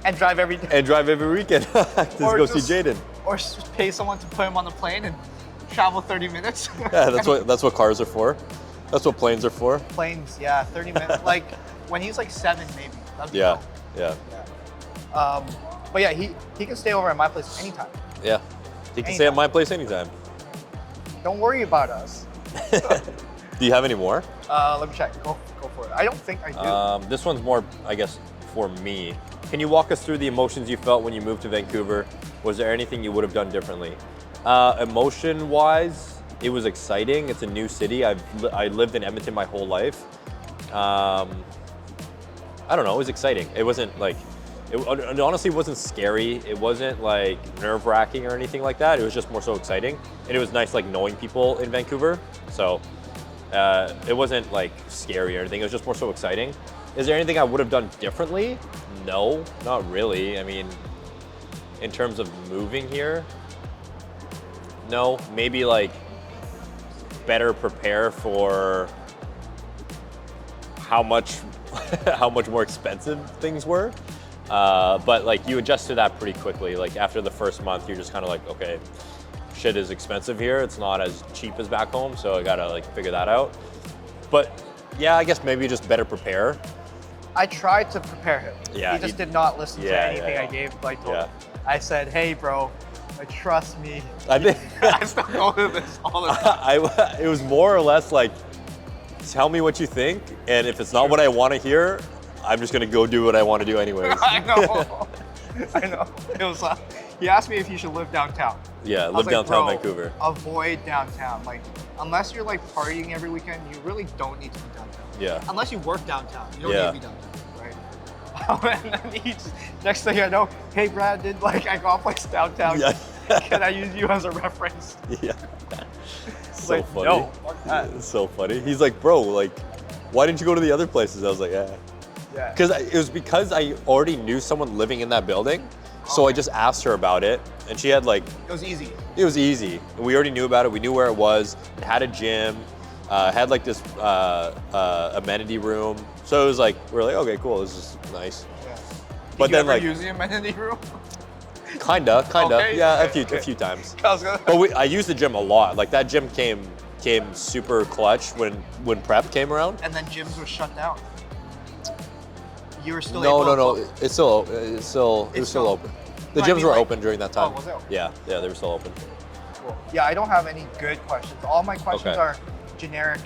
and drive every day, and drive every weekend to Or go just- see Jaden. or just pay someone to put him on the plane and travel 30 minutes. Yeah, that's what cars are for. That's what planes are for. Planes, yeah, 30 minutes. Like when he's like 7, maybe. That'd be Yeah. dope. Yeah. Yeah. But yeah, he can stay over at my place anytime. Yeah. He can stay at my place anytime. Don't worry about us. Do you have any more? Let me check. Go for it. I don't think I do. This one's more, I guess, for me. Can you walk us through the emotions you felt when you moved to Vancouver? Was there anything you would have done differently? Emotion-wise, it was exciting. It's a new city. I lived in Edmonton my whole life. I don't know. It was exciting. It wasn't like, it honestly wasn't scary. It wasn't like nerve-wracking or anything like that. It was just more so exciting, and it was nice like knowing people in Vancouver. So it wasn't like scary or anything. It was just more so exciting. Is there anything I would have done differently? No, not really. I mean, in terms of moving here, no. Maybe like better prepare for how much more expensive things were. But like you adjust to that pretty quickly. Like after the first month, you're just kind of like, okay, shit is expensive here. It's not as cheap as back home, so I gotta like figure that out. But yeah, I guess maybe just better prepare. I tried to prepare him. Yeah, he just he- did not listen to yeah, anything yeah. I gave. I told Yeah. him. I said, hey, bro, trust me. I think I still go to this all the time. it was more or less like, tell me what you think, and if it's not what I want to hear, I'm just gonna go do what I want to do anyways. I know. I know. It was. He asked me if he should live downtown. Yeah, I was live downtown "Bro, Vancouver. Avoid downtown. Like, unless you're like partying every weekend, you really don't need to be downtown. Yeah. Unless you work downtown, you don't Yeah. need to be downtown, right? And then he just, next thing I know, hey Brad, I got a place downtown. Yeah. Can I use you as a reference? Yeah. So like, funny. no, fuck that. It's so funny. He's like, bro, like, why didn't you go to the other places? I was like, yeah. Yeah. It was because I already knew someone living in that building, so I just asked her about it, and she had like, It was easy. it was easy. We already knew about it. We knew where it was. It had a gym, had like this amenity room. So it was like, we're like, okay, cool. This is nice. Yeah. But Did you then ever like, use the amenity room? kinda, Okay, yeah, okay, a few times. I was gonna- But I used the gym a lot. Like that gym came super clutch when prep came around. And then gyms were shut down. You were still No, able no. to It was still open. The No, I gyms mean, were like- open during that time. Oh, was it? Yeah, they were still open. Cool. Yeah, I don't have any good questions. All my questions Okay. are generic.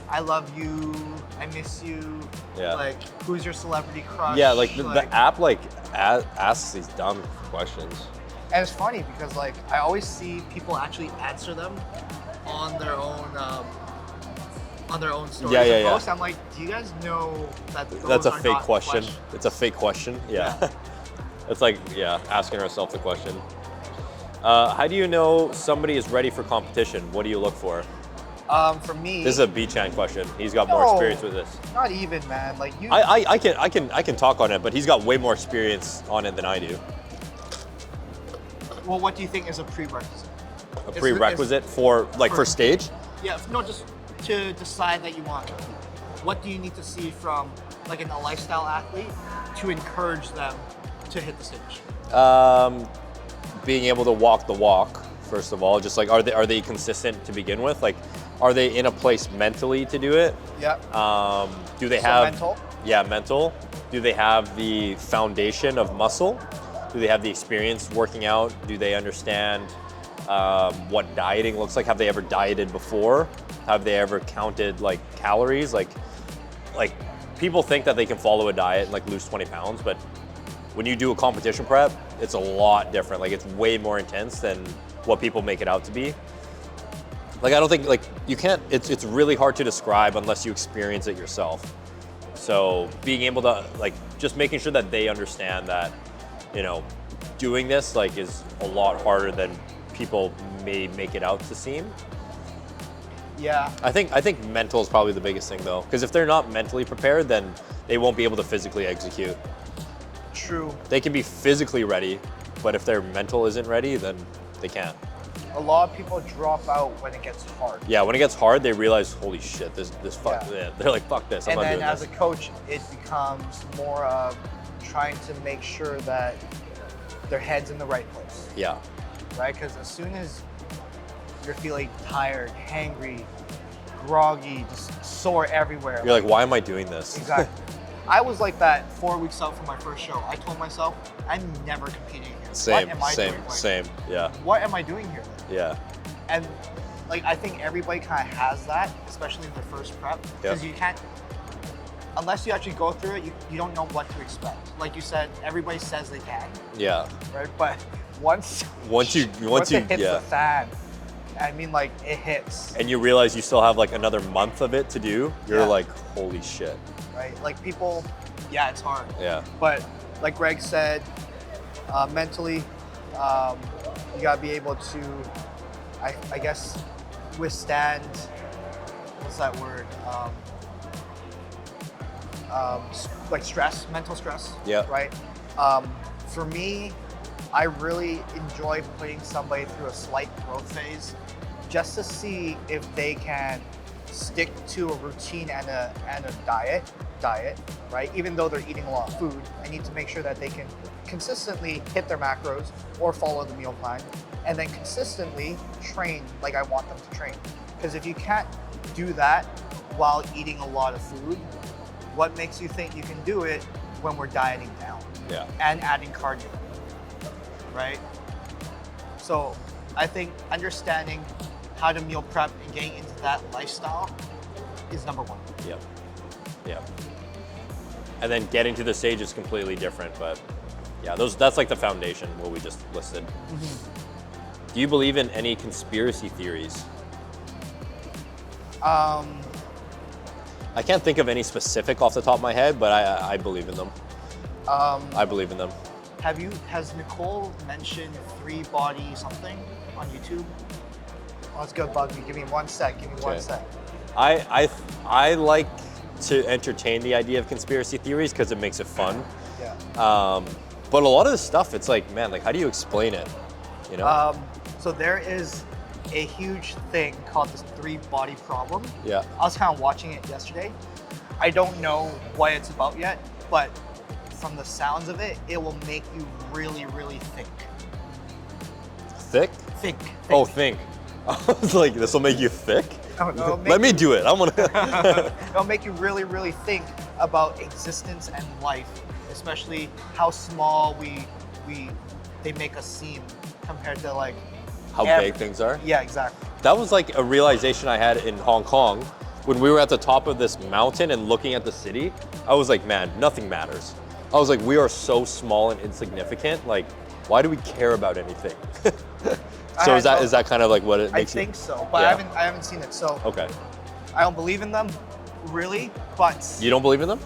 I love you. I miss you. Yeah. Like, who's your celebrity crush? Yeah, like the app like asks these dumb questions. And it's funny because like I always see people actually answer them on their own stories Yeah, and yeah. posts. I'm like, do you guys know that those That's a are fake not question. flesh? It's a fake question. Yeah. Yeah. It's like, yeah, asking ourselves the question. How do you know somebody is ready for competition? What do you look for? For me, This is a BChan question. He's got more No. experience with this. not even, man. Like you, I can talk on it, but he's got way more experience on it than I do. well, what do you think is a prerequisite? A prerequisite for for- stage? Yeah, no, just to decide that you want. What do you need to see from like a lifestyle athlete to encourage them to hit the stage? Being able to walk the walk first of all? Just like, are they consistent to begin with? Like, are they in a place mentally to do it? Yeah. Do they have mental? Yeah, mental. Do they have the foundation of muscle? Do they have the experience working out? Do they understand what dieting looks like? Have they ever dieted before? Have they ever counted like calories? Like people think that they can follow a diet and like lose 20 pounds, but when you do a competition prep, it's a lot different. Like it's way more intense than what people make it out to be. Like I don't think like you can't. It's really hard to describe unless you experience it yourself. So being able to like just making sure that they understand that, you know, doing this like is a lot harder than people may make it out to seem. Yeah. I think mental is probably the biggest thing though, because if they're not mentally prepared, then they won't be able to physically execute. True. They can be physically ready, but if their mental isn't ready, then they can't. A lot of people drop out when it gets hard. Yeah, when it gets hard, they realize, holy shit, this fuck. Yeah. Yeah. They're like, fuck this. I'm And not then doing as this. a coach, it becomes more of trying to make sure that their head's in the right place, Yeah. right? Because as soon as you're feeling tired, hangry, groggy, just sore everywhere. You're like, why am I doing this? Exactly. I was like that 4 weeks out from my first show. I told myself, I'm never competing here. Same, What am I same, doing? Like, same. Yeah, what am I doing here? yeah. And like I think everybody kind of has that, especially in their first prep, because you can't, unless you actually go through it, you don't know what to expect. Like you said, everybody says they can, Yeah. right? But once Once it hits yeah. the fan, I mean, like it hits, And you realize you still have like another month of it to do, you're Yeah. like, holy shit. right? Like people, yeah, it's hard. Yeah. But like Greg said, mentally, you gotta be able to, I guess, withstand. What's that word? Like stress, mental stress. Yeah. Right. For me, I really enjoy putting somebody through a slight growth phase, just to see if they can stick to a routine and a diet, right? Even though they're eating a lot of food, I need to make sure that they can consistently hit their macros or follow the meal plan, and then consistently train like I want them to train. Because if you can't do that while eating a lot of food, what makes you think you can do it when we're dieting down Yeah. and adding cardio, right? So I think understanding how to meal prep and getting into that lifestyle is number one. Yep. Yep. And then getting to the stage is completely different, but yeah, that's like the foundation, what we just listed. Do you believe in any conspiracy theories? I can't think of any specific off the top of my head, but I believe in them. I believe in them. Has Nicole mentioned 3-body something on YouTube? Oh, that's good, Bug. Give me 1 sec. Give me one Okay. sec. I like to entertain the idea of conspiracy theories because it makes it fun. Yeah. But a lot of the stuff, it's like, man, like how do you explain it? You know? So there is a huge thing called this 3-body problem. Yeah. I was kind of watching it yesterday. I don't know what it's about yet, but from the sounds of it, it will make you really, really think. Thick? Think. Oh, think. I was like, this will make you thick? Oh, no, it'll make Let me do it. I want to. It'll make you really, really think about existence and life, especially how small they make us seem compared to like How big things are? Yeah, exactly. That was like a realization I had in Hong Kong when we were at the top of this mountain and looking at the city. I was like, man, nothing matters. I was like, we are so small and insignificant. Like, why do we care about anything? So is that kind of like what it makes you? I think so, but Yeah. I haven't seen it. So Okay. I don't believe in them, really. But You don't believe in them?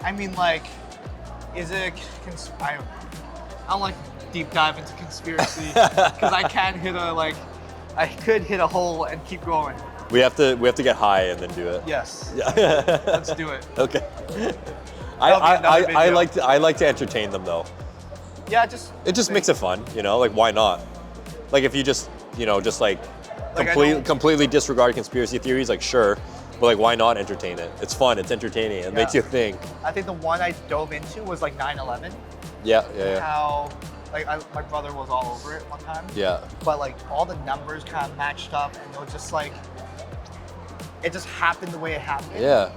I mean, like, is it? I don't like deep dive into conspiracy because I can't hit I could hit a hole and keep going. We have to get high and then do it. Yes. Yeah. Let's do it. Okay. That'll be another video. I like to entertain them though. Yeah, It just makes it fun, you know. Like why not? Like if you just like completely disregard conspiracy theories, like sure, but like why not entertain it? It's fun. It's entertaining. It makes you think. I think the one I dove into was like 9/11. Yeah. How Like my brother was all over it one time. Yeah. But like all the numbers kind of matched up, and it was just like, it just happened the way it happened. Yeah.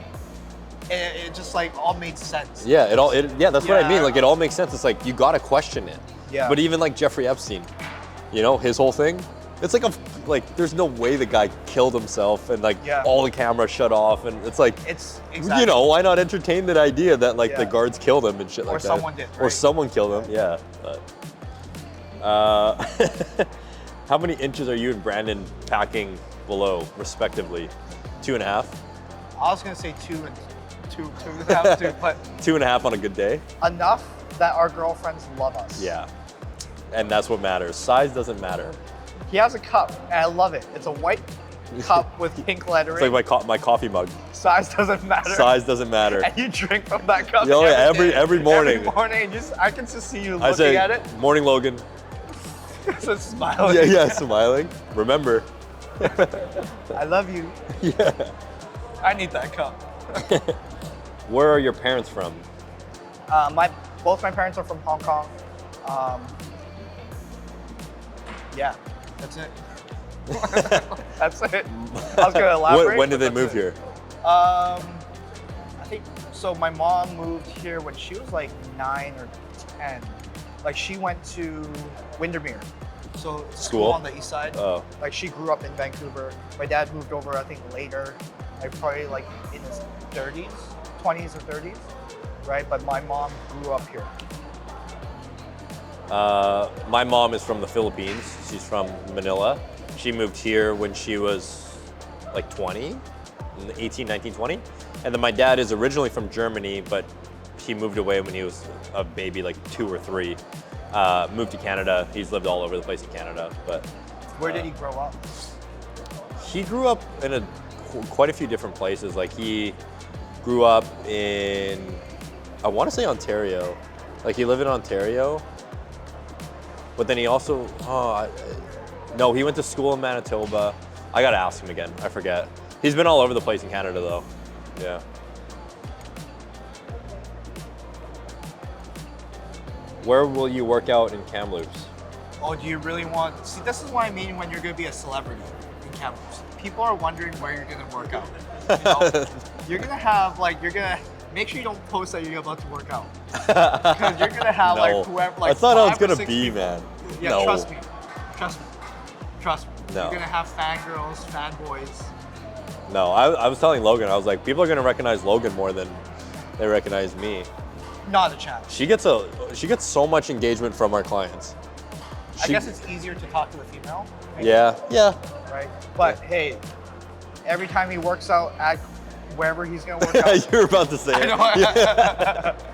And it just like all made sense. Yeah, that's what I mean. Yeah. Like it all makes sense. It's like you gotta question it. Yeah. But even like Jeffrey Epstein, you know, his whole thing, it's like there's no way the guy killed himself and like all the cameras shut off, and it's like, It's exactly. you know, why not entertain that idea that like the Yeah. guards killed him and shit like Or that. someone did, Or right? someone killed him. Yeah. But, how many inches are you and Brandon packing below, respectively? 2.5. I was gonna say two and a half, two, but 2.5 on a good day. enough that our girlfriends love us. Yeah. And that's what matters. Size doesn't matter. He has a cup, and I love it. It's a white cup with pink lettering. It's like my coffee mug. Size doesn't matter. Size doesn't matter. And you drink from that cup. Yeah, day. every morning. Every morning, I can just see you I looking say, at it. morning, Logan. Just smiling. Yeah, smiling. Remember. I love you. Yeah. I need that cup. Where are your parents from? Both my parents are from Hong Kong. Yeah, that's it. That's it. I was gonna elaborate. When did they but move that's here? it. I think so. My mom moved here when she was like 9 or 10. Like she went to Windermere, so school on the east side. Oh. Like she grew up in Vancouver. My dad moved over, I think, later. Like probably like in his 30s, 20s or 30s, right? But my mom grew up here. My mom is from the Philippines. She's from Manila. She moved here when she was like 20, 18, 19, 20. And then my dad is originally from Germany, but he moved away when he was a baby, like 2 or 3. Moved to Canada. He's lived all over the place in Canada. But Where did he grow up? he grew up in quite a few different places. Like he grew up in, I want to say Ontario. Like he lived in Ontario. But then he also, no, he went to school in Manitoba. I gotta ask him again, I forget. He's been all over the place in Canada though, yeah. Where will you work out in Kamloops? Oh, do you really want? See, this is what I mean when you're gonna be a celebrity in Kamloops. People are wondering where you're gonna work out. You know? You're gonna have make sure you don't post that you're about to work out. Because you're gonna have like whoever like that's not how it's 5 or gonna 6 be, people. man. Yeah, No. trust me. No. You're gonna have fangirls, fanboys. No, I was telling Logan, I was like, people are gonna recognize Logan more than they recognize me. Not a chance. She gets so much engagement from our clients. I guess it's easier to talk to a female. maybe, Yeah. Right? But hey, every time he works out at wherever he's gonna work out. You're about to say it. I know.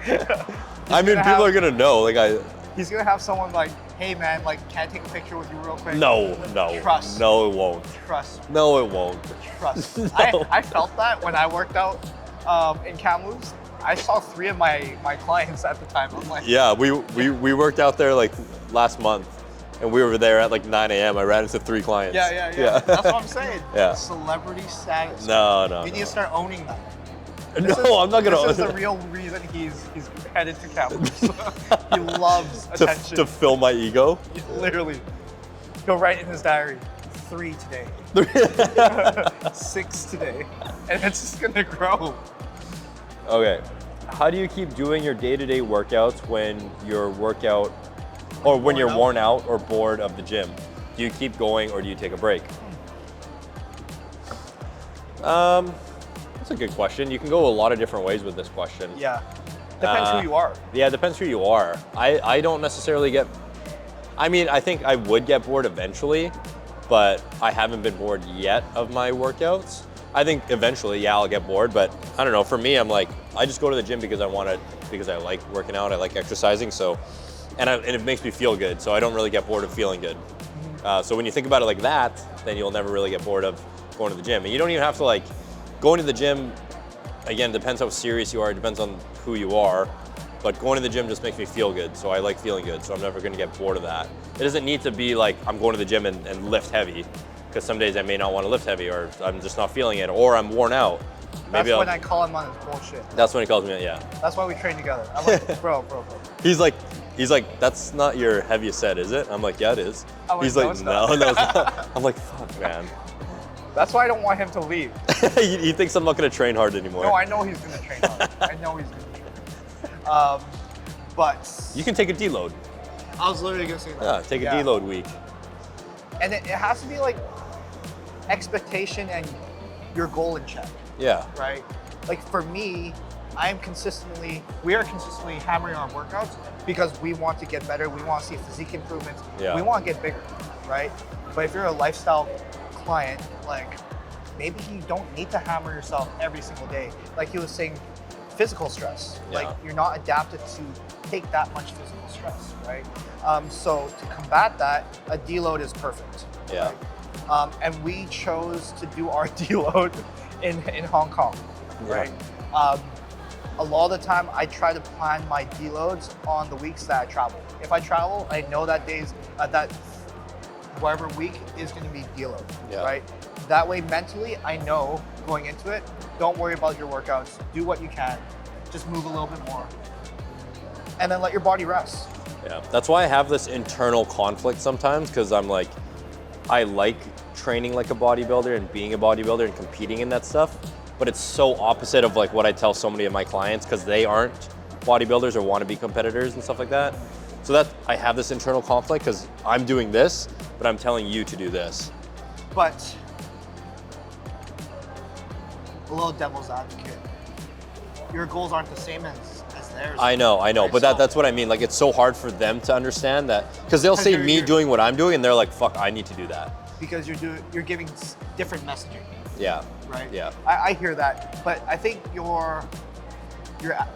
Yeah. I mean, people are gonna know. He's gonna have someone like, hey man, like, can I take a picture with you real quick? No. Trust. No, it won't. Trust. No, it won't. Trust. No. I felt that when I worked out in Kamloops. I saw 3 of my clients at the time. I'm like, Yeah, we worked out there like last month, and we were there at like 9 a.m. I ran into 3 clients. yeah. That's what I'm saying. Yeah. Celebrity status. No. You need to start owning that. No, I'm not gonna. This is the real reason he's headed to Kamloops. He loves attention. to fill my ego. Literally. Go write in his diary. 3 today. 6 today. And it's just gonna grow. Okay. How do you keep doing your day-to-day workouts when you're worn out or bored of the gym? Do you keep going or do you take a break? That's a good question. You can go a lot of different ways with this question. Yeah. Depends who you are. Yeah, it depends who you are. I don't necessarily I think I would get bored eventually, but I haven't been bored yet of my workouts. I think eventually, yeah, I'll get bored, but I don't know. For me, I'm like, I just go to the gym because I like working out, I like exercising, and it makes me feel good, so I don't really get bored of feeling good. So when you think about it like that, then you'll never really get bored of going to the gym. And you don't even have to going to the gym, again, depends how serious you are, it depends on who you are, but going to the gym just makes me feel good, so I like feeling good, so I'm never gonna get bored of that. It doesn't need to be like, I'm going to the gym and lift heavy, because some days I may not want to lift heavy, or I'm just not feeling it, or I'm worn out. That's when I call him on his bullshit. That's when he calls me, yeah. That's why we train together. I'm like, bro. He's like, He's like, that's not your heaviest set, is it? I'm like, yeah, it is. He's no, like, it's no, not. no, it's not. I'm like, fuck, man. That's why I don't want him to leave. he thinks I'm not gonna train hard anymore. No, I know he's gonna train hard. I know he's gonna train. But You can take a deload. I was literally gonna say that. Yeah, take a deload week. And it has to be like expectation and your goal in check, Yeah. right? Like for me, we are consistently hammering on workouts because we want to get better. We want to see physique improvements. Yeah. We want to get bigger, right? But if you're a lifestyle client, like maybe you don't need to hammer yourself every single day. Like he was saying, physical stress. Yeah. Like you're not adapted to take that much physical stress, right? So to combat that, a deload is perfect. Yeah. Right? And we chose to do our deload in Hong Kong, right? A lot of the time, I try to plan my deloads on the weeks that I travel. If I travel, I know that that whatever week is going to be deload, right? That way, mentally, I know going into it, don't worry about your workouts. Do what you can. Just move a little bit more. And then let your body rest. Yeah, that's why I have this internal conflict sometimes, because I'm like, I like training like a bodybuilder and being a bodybuilder and competing in that stuff, but it's so opposite of like what I tell so many of my clients because they aren't bodybuilders or want to be competitors and stuff like that. So that I have this internal conflict because I'm doing this, but I'm telling you to do this. But a little devil's advocate, your goals aren't the same as theirs. I know, right? but that's what I mean. Like it's so hard for them to understand that because they'll see me doing what I'm doing and they're like, fuck, I need to do that. Because you're giving different messaging. Yeah. Right? Yeah. I hear that, but I think your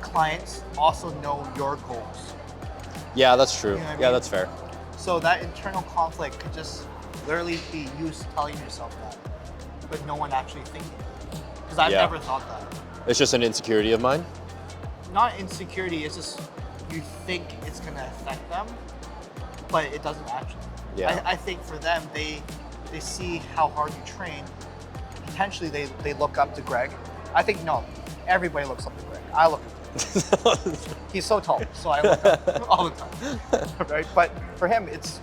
clients also know your goals. Yeah, that's true. You know what I Yeah, mean? that's fair. So that internal conflict could just literally be you telling yourself that, but no one actually thinking it. Because I've never thought that. It's just an insecurity of mine. Not insecurity, it's just you think it's gonna affect them, but it doesn't actually. Yeah. I think for them, they see how hard you train. Potentially, they look up to Greg. I think no, everybody looks up to Greg. I look up to him. He's so tall, so I look up all the time, right? But for him, it's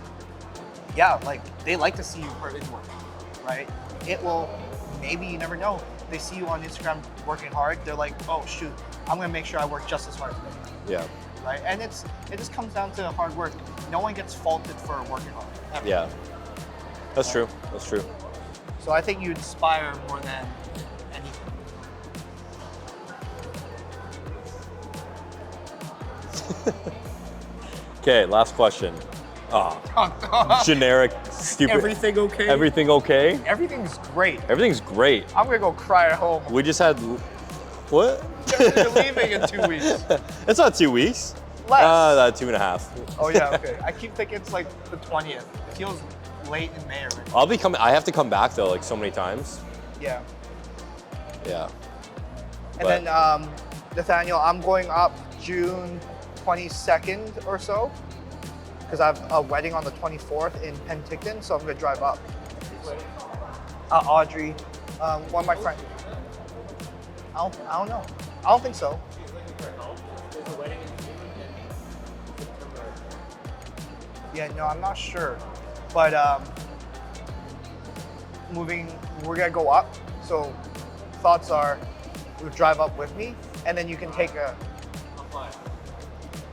like they like to see you put in work, right? It will, maybe you never know. They see you on Instagram working hard. They're like, oh shoot, I'm gonna make sure I work just as hard today. Yeah. Right, and it just comes down to hard work. No one gets faulted for working hard. Ever. Yeah. That's true. That's true. So I think you inspire more than anything. Okay, last question. Generic, stupid. Everything okay? Everything okay? Everything's great. Everything's great. I'm gonna go cry at home. We just had, what? You're leaving in 2 weeks. It's not 2 weeks. Less. 2.5. Oh yeah, okay. I keep thinking it's like the 20th. It feels late in May already. I'll be coming. I have to come back though, like so many times. Yeah. Yeah. And then Nathaniel, I'm going up June 22nd or so because I have a wedding on the 24th in Penticton, so I'm gonna drive up. Audrey, one of my friends. I don't know. I don't think so. Yeah, no, I'm not sure. But we're gonna go up. So thoughts are, you drive up with me, and then you can take a.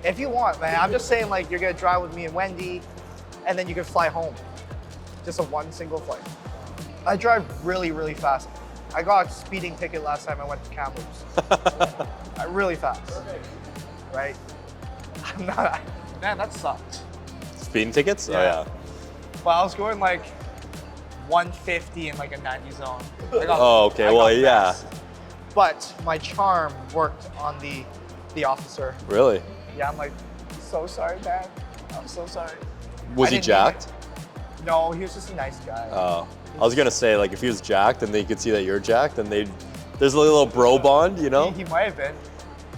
If you want, man. I'm just saying, like, you're gonna drive with me and Wendy, and then you can fly home. Just one single flight. I drive really, really fast. I got a speeding ticket last time I went to Kamloops. Really fast. Right? I'm not. Man, that sucked. Speeding tickets? Yeah. Oh yeah. Well, I was going like 150 in like a 90 zone. Okay. Well, yeah. But my charm worked on the officer. Really? Yeah, I'm like, so sorry, man. I'm so sorry. Was he jacked? No, he was just a nice guy. Oh. I was gonna say, like, if he was jacked and they could see that you're jacked, then there's a little bro bond, you know? He might have been.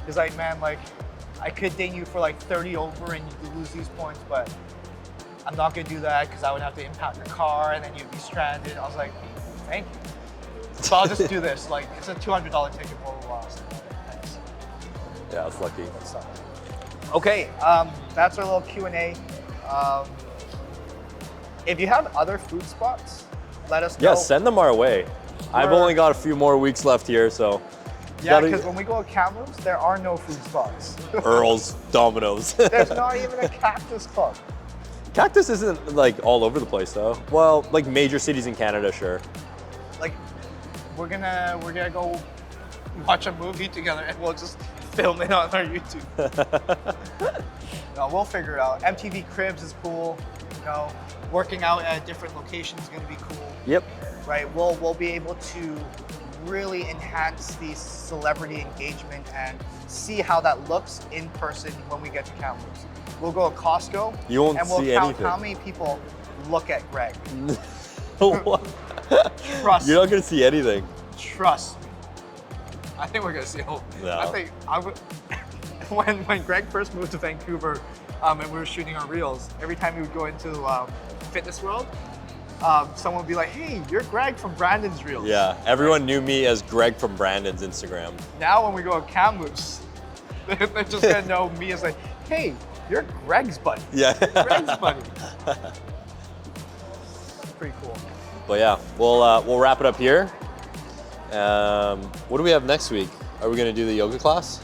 He's like, man, like, I could ding you for like 30 over and you could lose these points, but I'm not gonna do that because I would have to impound your car and then you'd be stranded. I was like, thank you. So I'll just do this. Like, it's a $200 ticket, blah, blah, blah. So, thanks. Yeah, it's lucky. Okay, that's our little Q&A. If you have other food spots, let us know. Yeah, send them our way. I've only got a few more weeks left here, so. Yeah, because when we go to Kamloops, there are no food spots. Earl's, Domino's. There's not even a Cactus Club. Cactus isn't like all over the place though. Well, like major cities in Canada, sure. Like, we're gonna go watch a movie together and we'll just film it on our YouTube. No, we'll figure it out. MTV Cribs is cool. You know, working out at different locations is gonna be cool. Yep. Right, we'll be able to really enhance the celebrity engagement and see how that looks in person when we get to Kamloops. We'll go to Costco You won't and we'll see count anything. how many people look at Greg. What? Trust You're not gonna see anything. Trust me. I think we're gonna see a whole. No. I think I would. When Greg first moved to Vancouver, and we were shooting our reels, every time we would go into Fitness World, someone would be like, "Hey, you're Greg from Brandon's reels." Yeah, everyone knew me as Greg from Brandon's Instagram. Now when we go to Kamloops, they're just gonna know me as like, "Hey, you're Greg's buddy." Yeah. You're Greg's buddy. Pretty cool. But yeah, we'll wrap it up here. What do we have next week? Are we gonna do the yoga class?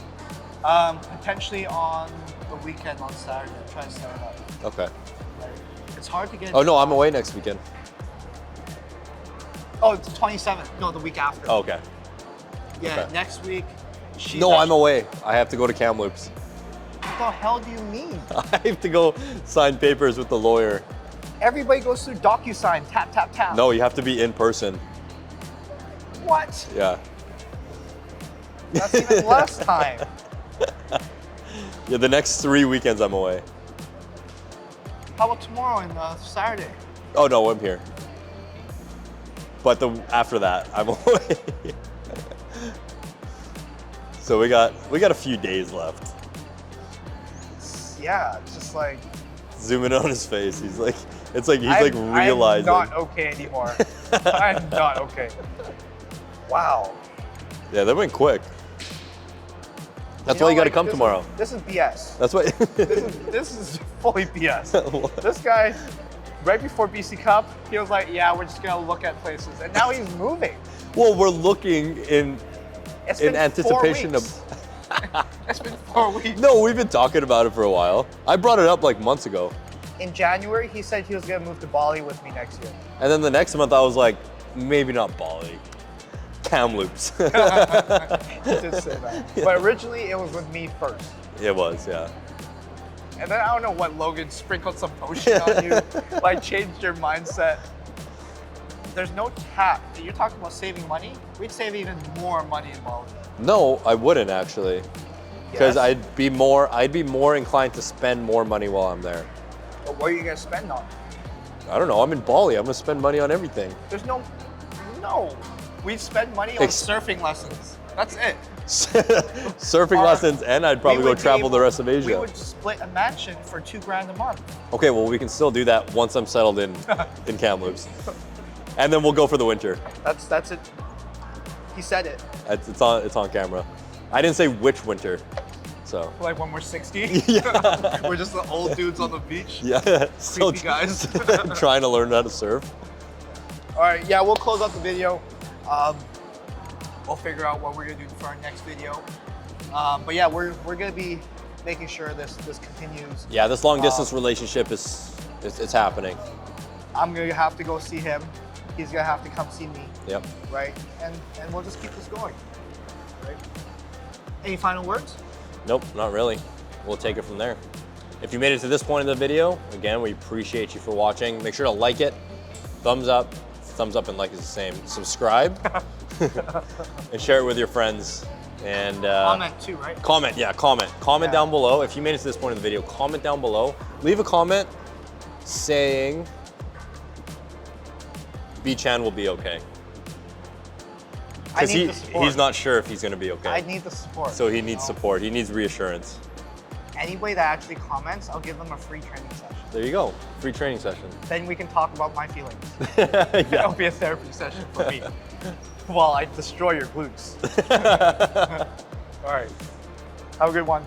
Potentially on the weekend on Saturday. Try to set it up. Okay. Right. It's hard to get. Oh no, I'm away next weekend. Oh, it's the 27th. No, the week after. Oh, okay. Yeah, okay. next week. No, I'm away. I have to go to Kamloops. What the hell do you mean? I have to go sign papers with the lawyer. Everybody goes through DocuSign, tap, tap, tap. No, you have to be in person. What? Yeah. That's even less time. Yeah, the next 3 weekends I'm away. How about tomorrow and Saturday? Oh no, I'm here. But after that, I'm away. So we got a few days left. Yeah, it's just like. Zooming on his face, he's like realizing. I'm not okay anymore. I'm not okay. Wow. Yeah, that went quick. That's why you got to come tomorrow. This is BS. That's why. This is fully BS. This guy, right before BC Cup, he was like, "Yeah, we're just gonna look at places," and now he's moving. Well, we're looking in anticipation 4 weeks. It's been 4 weeks. No, we've been talking about it for a while. I brought it up like months ago. In January, he said he was gonna move to Bali with me next year. And then the next month, I was like, maybe not Bali, Kamloops. He did say that. But originally, it was with me first. It was, yeah. And then I don't know what Logan sprinkled some potion on you, like changed your mindset. There's no cap. You're talking about saving money? We'd save even more money in Bali. No, I wouldn't actually, because Yes. I'd be more inclined to spend more money while I'm there. But what are you gonna spend on? I don't know. I'm in Bali. I'm gonna spend money on everything. There's no. We'd spend money on surfing lessons. That's it. Surfing lessons, and I'd probably go travel the rest of Asia. We would split a mansion for $2,000 a month. Okay, well we can still do that once I'm settled in Kamloops, and then we'll go for the winter. That's it. He said it. It's on camera. I didn't say which winter, so. Like when we're 60. Yeah. We're just the old dudes on the beach. Yeah. So Creepy guys. trying to learn how to surf. All right, yeah, we'll close out the video. We'll figure out what we're gonna do for our next video. But yeah, we're gonna be making sure this continues. Yeah, this long distance relationship it's happening. I'm gonna have to go see him. He's gonna have to come see me. Yep. Right? And we'll just keep this going. Right? Any final words? Nope, not really. We'll take it from there. If you made it to this point in the video, again, we appreciate you for watching. Make sure to like it, thumbs up and like is the same. Subscribe, and share it with your friends. And Comment too, right? Comment, yeah, comment. Comment Yeah. down below. If you made it to this point in the video, comment down below. Leave a comment saying BChan will be okay. I Because need the support. he's not sure if he's gonna be okay. I need the support. So he needs support. He needs reassurance. Anybody that actually comments, I'll give them a free training session. There you go. Free training session. Then we can talk about my feelings. Yeah. It'll be a therapy session for me while I destroy your glutes. All right. Have a good one.